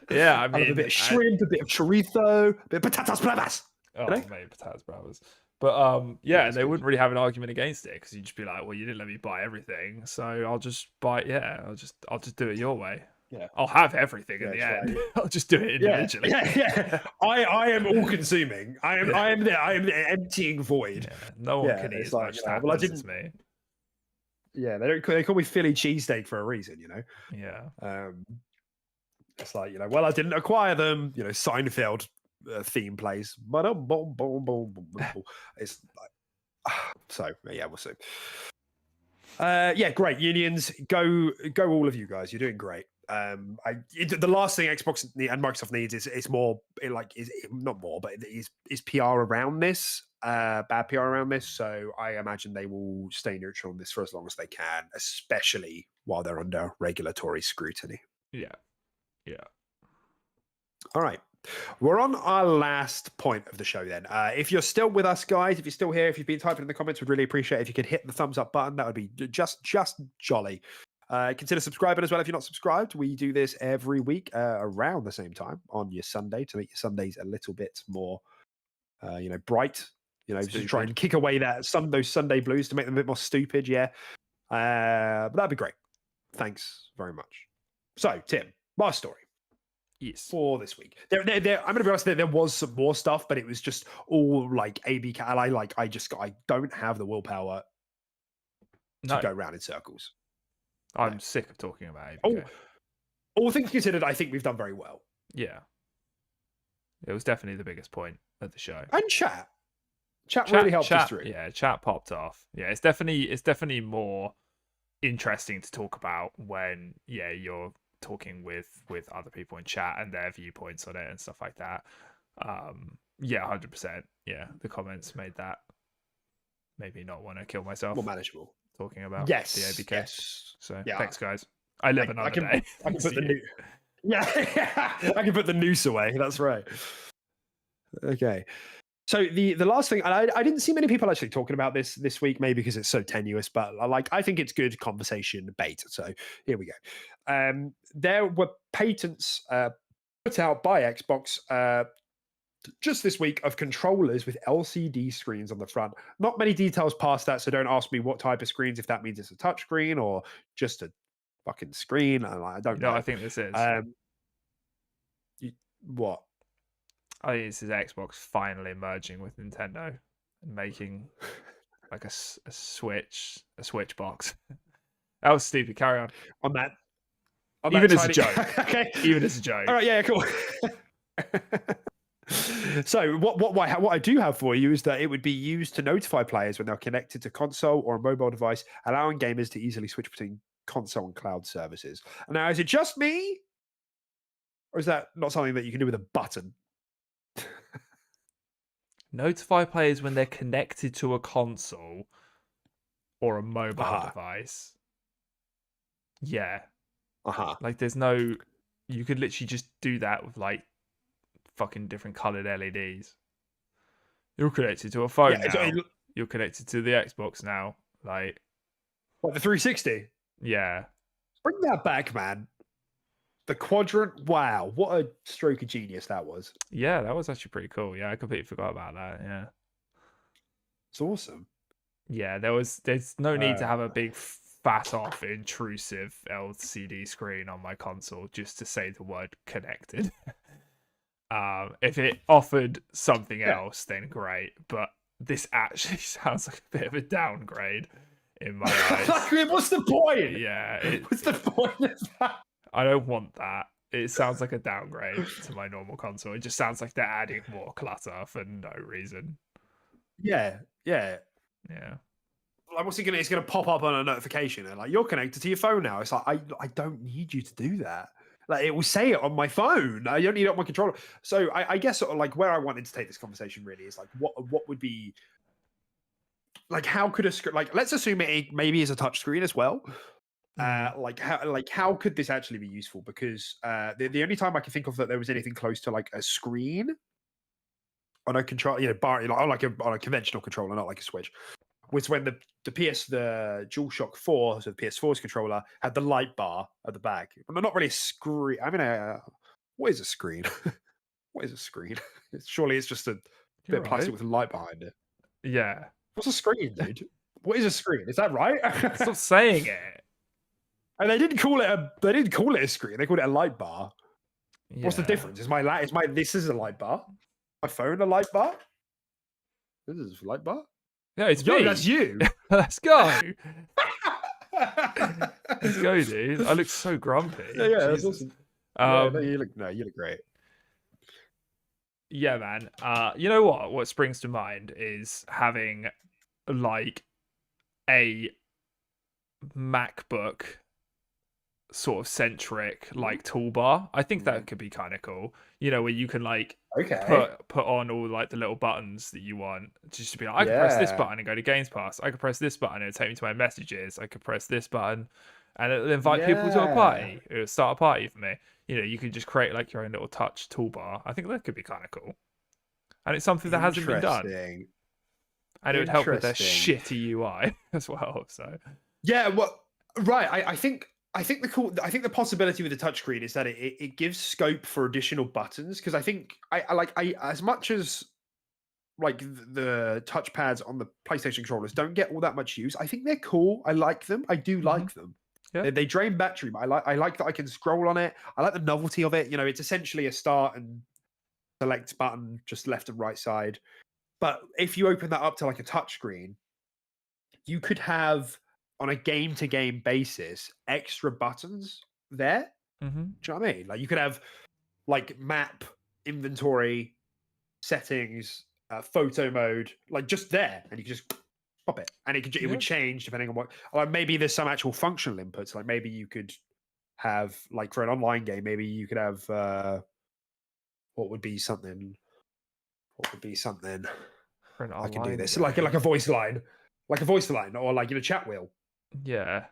I mean, a bit of shrimp, a bit of chorizo, a bit of patatas bravas. Oh, maybe patatas bravas. But they wouldn't really have an argument against it because you'd just be like, well, you didn't let me buy everything, so I'll just buy it. Yeah, I'll just do it your way. Yeah, I'll have everything in the end. Right. I'll just do it individually. Yeah. I am all consuming. I am the emptying void. Yeah, no one can eat as much tapas as me. Yeah, they call me Philly cheesesteak for a reason, Yeah. It's like, well, I didn't acquire them. Seinfeld theme plays. It's like, so yeah, we'll see. Yeah, great unions. Go all of you guys. You're doing great. The last thing Xbox and Microsoft needs is more not more, but is PR around this, bad PR around this. So I imagine they will stay neutral on this for as long as they can, especially while they're under regulatory scrutiny. Yeah. All right. We're on our last point of the show then. If you're still with us, guys, if you're still here, if you've been typing in the comments, we'd really appreciate if you could hit the thumbs up button. That would be just jolly. Consider subscribing as well if you're not subscribed. We do this every week around the same time on your Sunday to make your Sundays a little bit more, bright. Just try and kick away those Sunday blues to make them a bit more stupid. Yeah, but that'd be great. Thanks very much. So, Tim, my story. Yes. For this week, I'm going to be honest. There was some more stuff, but it was just all AB cat. I don't have the willpower to go around in circles. I'm sick of talking about ABK. All things considered, I think we've done very well. Yeah, it was definitely the biggest point of the show. And chat really helped us through. Yeah, chat popped off. Yeah, it's definitely more interesting to talk about when you're talking with other people in chat and their viewpoints on it and stuff like that. 100%. Yeah, the comments made that maybe not want to kill myself. More manageable. Talking about the ABK. Yes. So thanks, guys. I live another day. I can put the I can put the noose away. That's right. Okay. So the last thing, and I didn't see many people actually talking about this week, maybe because it's so tenuous, but I think it's good conversation bait. So here we go. There were patents put out by Xbox just this week of controllers with LCD screens on the front. Not many details past that, so don't ask me what type of screens, if that means it's a touch screen or just a fucking screen. I don't know. I think this is. What? I think this is Xbox finally merging with Nintendo and making like a Switch box. That was stupid. Carry on. On that. Even as a tiny... joke. Okay. Even as a joke. All right. Yeah. Cool. So what I do have for you is that it would be used to notify players when they're connected to console or a mobile device, allowing gamers to easily switch between console and cloud services. Now, is it just me, or is that not something that you can do with a button? Notify players when they're connected to a console or a mobile device. Yeah. Like there's no, you could literally just do that with like fucking different colored LEDs. You're connected to a phone now. You're connected to the Xbox now. Like what, the 360? Yeah. Bring that back, man. The quadrant. Wow, what a stroke of genius that was. Yeah, that was actually pretty cool. Yeah, I completely forgot about that. Yeah. It's awesome. Yeah, there's no need to have a big fat off intrusive LCD screen on my console just to say the word connected. If it offered something else, then great. But this actually sounds like a bit of a downgrade in my eyes. What's the point? Yeah. What's the point of that? I don't want that. It sounds like a downgrade to my normal console. It just sounds like they're adding more clutter for no reason. Yeah. Like, what's it gonna? It's gonna pop up on a notification and like you're connected to your phone now. It's like I don't need you to do that. Like it will say it on my phone. I don't need it on my controller. So I guess sort of like where I wanted to take this conversation really is like what would be like how could a screen like let's assume it maybe is a touch screen as well. Like how could this actually be useful? Because the only time I can think of that there was anything close to like a screen on a control, on a conventional controller, not like a Switch, was when the DualShock 4, so the PS4's controller, had the light bar at the back. Well, not really a screen. I mean, what is a screen? What is a screen? Surely it's just a bit of plastic with a light behind it. Yeah. What's a screen, dude? What is a screen? Is that right? Stop saying it. And they didn't call it a screen. They called it a light bar. Yeah. What's the difference? This is a light bar. My phone a light bar? This is a light bar? No, it's me. That's you. Let's go. Let's go, dude. I look so grumpy. Yeah, that's awesome. You look great. Yeah, man. You know what? What springs to mind is having like a MacBook sort of centric like toolbar. I think that could be kind of cool. You know, where you can like put on all like the little buttons that you want. Just to be like, I can press this button and go to Games Pass. I can press this button and it'll take me to my messages. I could press this button and it'll invite people to a party. It'll start a party for me. You know, you can just create like your own little touch toolbar. I think that could be kind of cool. And it's something that hasn't been done. And it would help with their shitty UI as well. So yeah, well, right. I think the possibility with the touchscreen is that it gives scope for additional buttons, because I think I as much as like the touchpads on the PlayStation controllers don't get all that much use. I think they're cool. I like them. I do like them. Yeah. They drain battery, but I like that I can scroll on it. I like the novelty of it. You know, it's essentially a start and select button, just left and right side. But if you open that up to like a touchscreen, you could have on a game-to-game basis extra buttons there. Do you know what I mean? Like you could have like map, inventory, settings, photo mode, like just there, and you can just pop it, and it would change depending on what. Like maybe there's some actual functional inputs. Like maybe you could have like for an online game, maybe you could have what would be something for an I can do online this game. like a voice line, or like in a chat wheel. Yeah.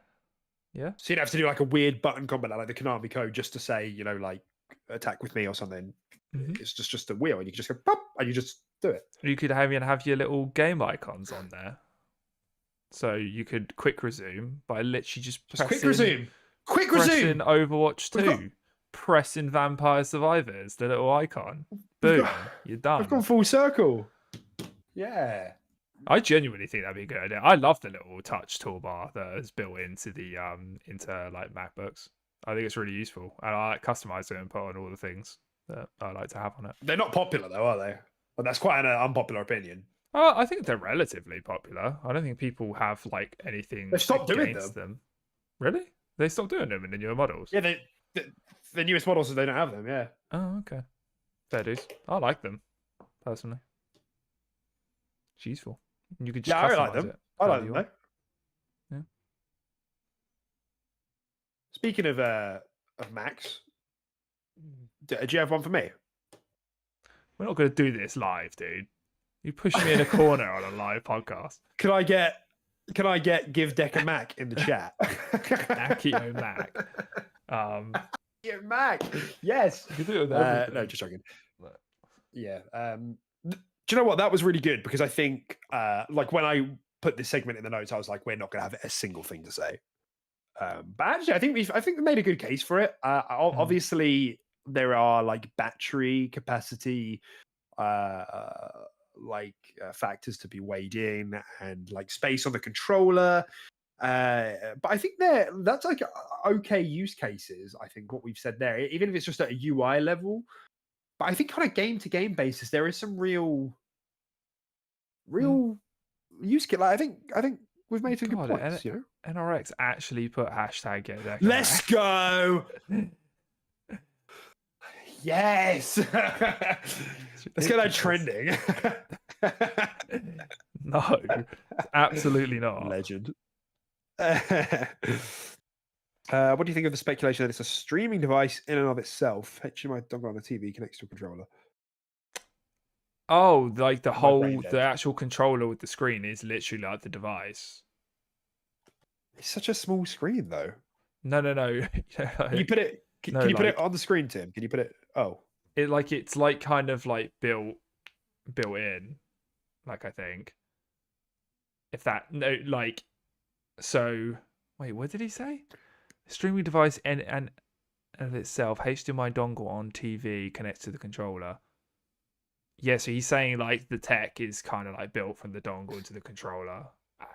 So you'd have to do like a weird button combo like the Konami code just to say, you know, like attack with me or something. It's just a wheel, and you can just go pop, and you just do it. You could have your little game icons on there, so you could quick resume by literally just quick resume pressing Overwatch 2, pressing Vampire Survivors, the little icon. Boom, you're done. I've gone full circle. Yeah. I genuinely think that'd be a good idea. I love the little touch toolbar that is built into the into like MacBooks. I think it's really useful, and I like customize it and put on all the things that I like to have on it. They're not popular though, are they? Well, that's quite an unpopular opinion. I think they're relatively popular. I don't think people have like anything They've stopped doing against them. Really? They stopped doing them in the newer models? Yeah, the newest models, they don't have them. Yeah. Oh, okay. Fair dues. I like them personally. It's useful. You could just Yeah, I customize like them. it. I like them though. Yeah. Speaking of Max, do you have one for me? We're not going to do this live, dude. You push me in a corner on a live podcast. Can I get give Deck a Mac in the chat? Akio Mac. Akio Mac. Yes. You can do it with everything. No, just joking. Yeah. Do you know what? That was really good because I think like when I put this segment in the notes, I was like, we're not going to have a single thing to say. But actually, I think we made a good case for it. Obviously, there are like battery capacity, factors to be weighed in, and like space on the controller. But I think that's like okay use cases. I think what we've said there, even if it's just at a UI level. But I think on a game to game basis, there is some real use case. Like, I think we've made some good points. You know, NRX actually put hashtag get Deck. Let's go. Yes. Let's get that trending. No, absolutely not. Legend. What do you think of the speculation that it's a streaming device in and of itself? HDMI dongle on the TV connects to a controller. Oh, like the actual controller with the screen is literally like the device. It's such a small screen, though. No. Can you put it? Can you put it on the screen, Tim? Can you put it? Oh, it's like kind of like built in, like I think. If that so wait, what did he say? Streaming device and of itself, HDMI dongle on TV connects to the controller. Yeah, so he's saying like the tech is kind of like built from the dongle to the controller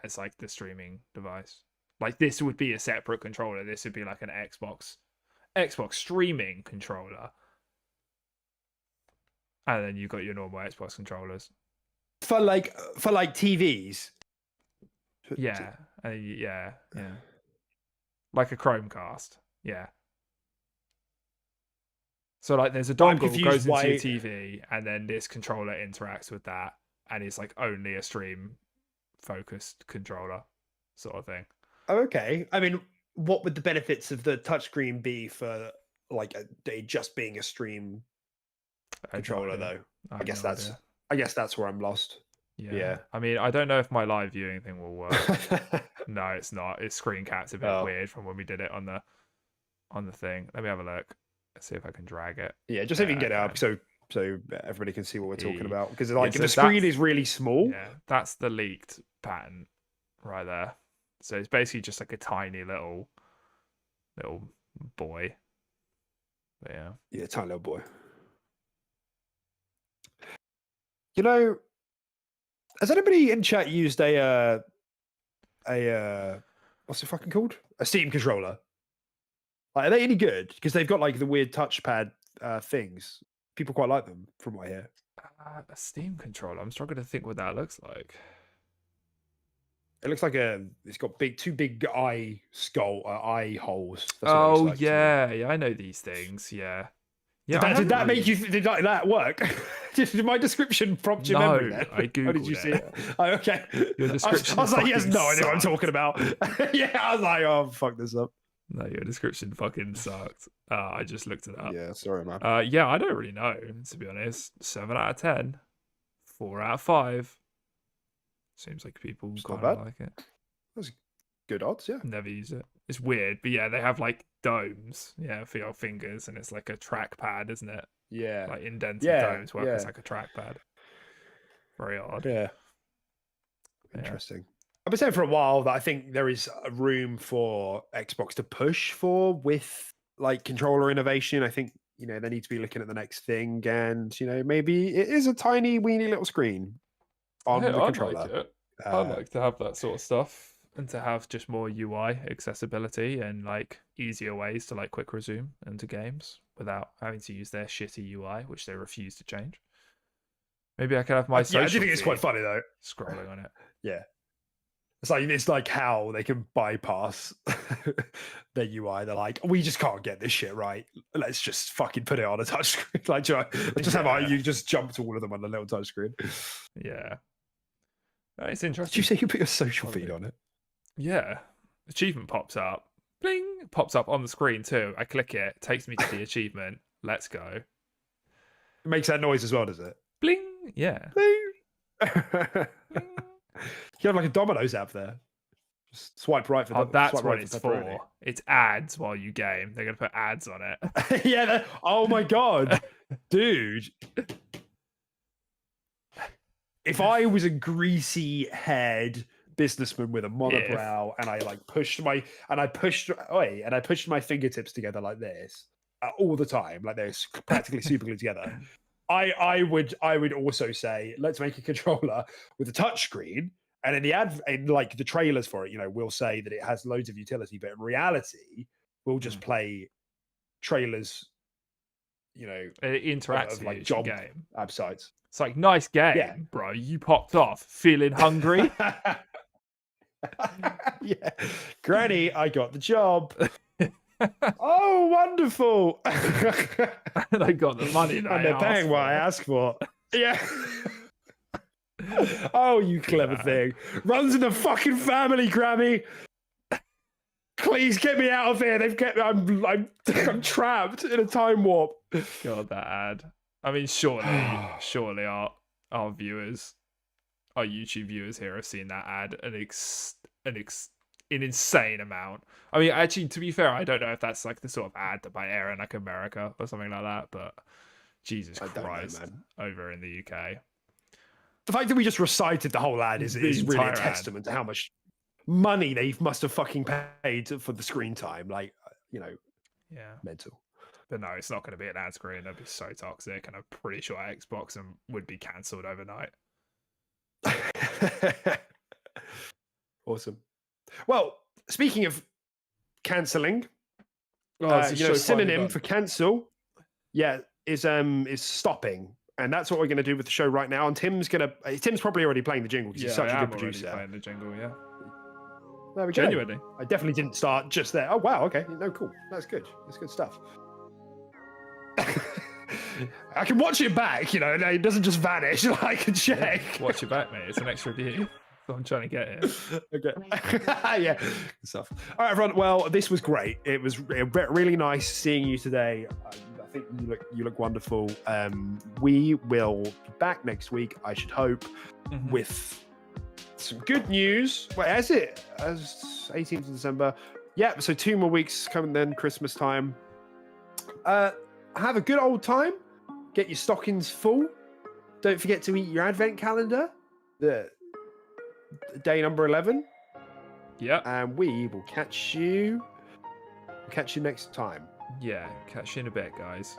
as like the streaming device. Like this would be a separate controller. This would be like an Xbox streaming controller. And then you've got your normal Xbox controllers. For like TVs. Yeah. Yeah. Like a Chromecast. Yeah. So like there's a dongle goes into your TV and then this controller interacts with that and it's like only a stream focused controller sort of thing. Oh, okay. I mean, what would the benefits of the touchscreen be for like just being a stream controller though? I guess that's where I'm lost. Yeah. I mean, I don't know if my live viewing thing will work. No, it's not. Its screen cap's a bit weird from when we did it on the thing. Let me have a look. Let's see if I can drag it. Yeah, just if you can get it up so everybody can see what we're talking about. Because like the screen is really small. Yeah, that's the leaked pattern right there. So it's basically just like a tiny little boy. But yeah. Yeah, tiny little boy. You know, has anybody in chat used a what's it fucking called? A Steam controller? Like, are they any good? Because they've got like the weird touchpad things. People quite like them, from what I hear. A Steam controller. I'm struggling to think what that looks like. It looks like it's got two big eye holes. Oh like yeah, I know these things. Yeah. Did that make you? Did that work? Did my description prompt your memory? No, I googled. Or did you see it? Oh, okay. Your description. I was like, he has no idea what I'm talking about. Yeah, I was like, oh, fuck this up. No, your description fucking sucked. I just looked it up. Yeah, sorry, man. Yeah, I don't really know, to be honest. 7 out of 10, 4 out of 5. Seems like people kind of like it. That's good odds, yeah. Never use it. It's weird, but yeah, they have like domes, for your fingers, and it's like a trackpad, isn't it? Yeah. Like indented domes work as like a trackpad. Very odd. Yeah. Interesting. I've been saying for a while that I think there is a room for Xbox to push for with like controller innovation. I think, they need to be looking at the next thing, and maybe it is a tiny weeny little screen on the controller. Like it. I'd like to have that sort of stuff and to have just more UI accessibility and like easier ways to like quick resume into games. without having to use their shitty UI, which they refuse to change. Maybe I can have my Yeah, I social do think it's quite feed funny though. scrolling on it. Yeah. It's like how they can bypass their UI. They're like, we just can't get this shit right. Let's just fucking put it on a touchscreen. Like, let's just have you just jump to all of them on the little touchscreen. Yeah, it's interesting. Did you say you put your social feed on it? Yeah, achievement pops up. Bling, pops up on the screen too. I click it, takes me to the achievement. Let's go. It makes that noise as well, does it? Bling, yeah. Bling. Bling. You have like a Domino's app there. Just swipe right for that's what it's for. It's ads while you game. They're gonna put ads on it. Yeah. Oh my god, dude. If I was a greasy-haired businessman with a monobrow and I like pushed my fingertips together like this all the time, like they're practically super glued together, I would also say, let's make a controller with a touchscreen. And in the trailers for it, we'll say that it has loads of utility, but in reality, we'll just play trailers, it interacts of like with job game websites. It's like, nice game, bro. You popped off. Feeling hungry? Yeah. Granny, I got the job. Oh, wonderful. And I got the money that and they're paying what I asked for. Yeah. Oh, you clever thing. Runs in the fucking family, Grammy. Please get me out of here. They've kept I'm trapped in a time warp. God, that ad. I mean, surely our viewers, our YouTube viewers here have seen that ad an insane amount. I mean, actually, to be fair, I don't know if that's like the sort of ad that might air in like America or something like that, but Jesus Christ, over in the UK. The fact that we just recited the whole ad is really a testament to how much money they must have fucking paid for the screen time. Like, mental. But no, it's not going to be an ad screen. That'd be so toxic, and I'm pretty sure Xbox would be cancelled overnight. Awesome. Well, speaking of cancelling, synonym for cancel, is stopping. And that's what we're going to do with the show right now. And Tim's probably already playing the jingle because he's such a good producer. Playing the jingle, yeah. There we go. Genuinely. I definitely didn't start just there. Oh, wow. Okay. No, cool. That's good. That's good stuff. I can watch it back, it doesn't just vanish. I can check. Yeah, watch it back, mate. It's an extra view. That's what I'm trying to get here. Okay. Yeah. Good stuff. All right, everyone. Well, this was great. It was really nice seeing you today. I think you look wonderful. We will be back next week, I should hope, with some good news. Wait, as 18th of December. Yeah, so 2 more weeks coming then, Christmas time. Have a good old time. Get your stockings full. Don't forget to eat your advent calendar. The day number 11. Yeah. And we will catch you next time. Yeah, catch you in a bit, guys.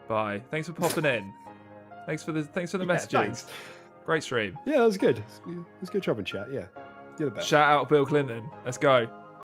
Bye. Thanks for popping in. Thanks for the messages. Thanks. Great stream. Yeah, that was good. It was good job in chat. Yeah, you're the best. Shout out Bill Clinton. Let's go.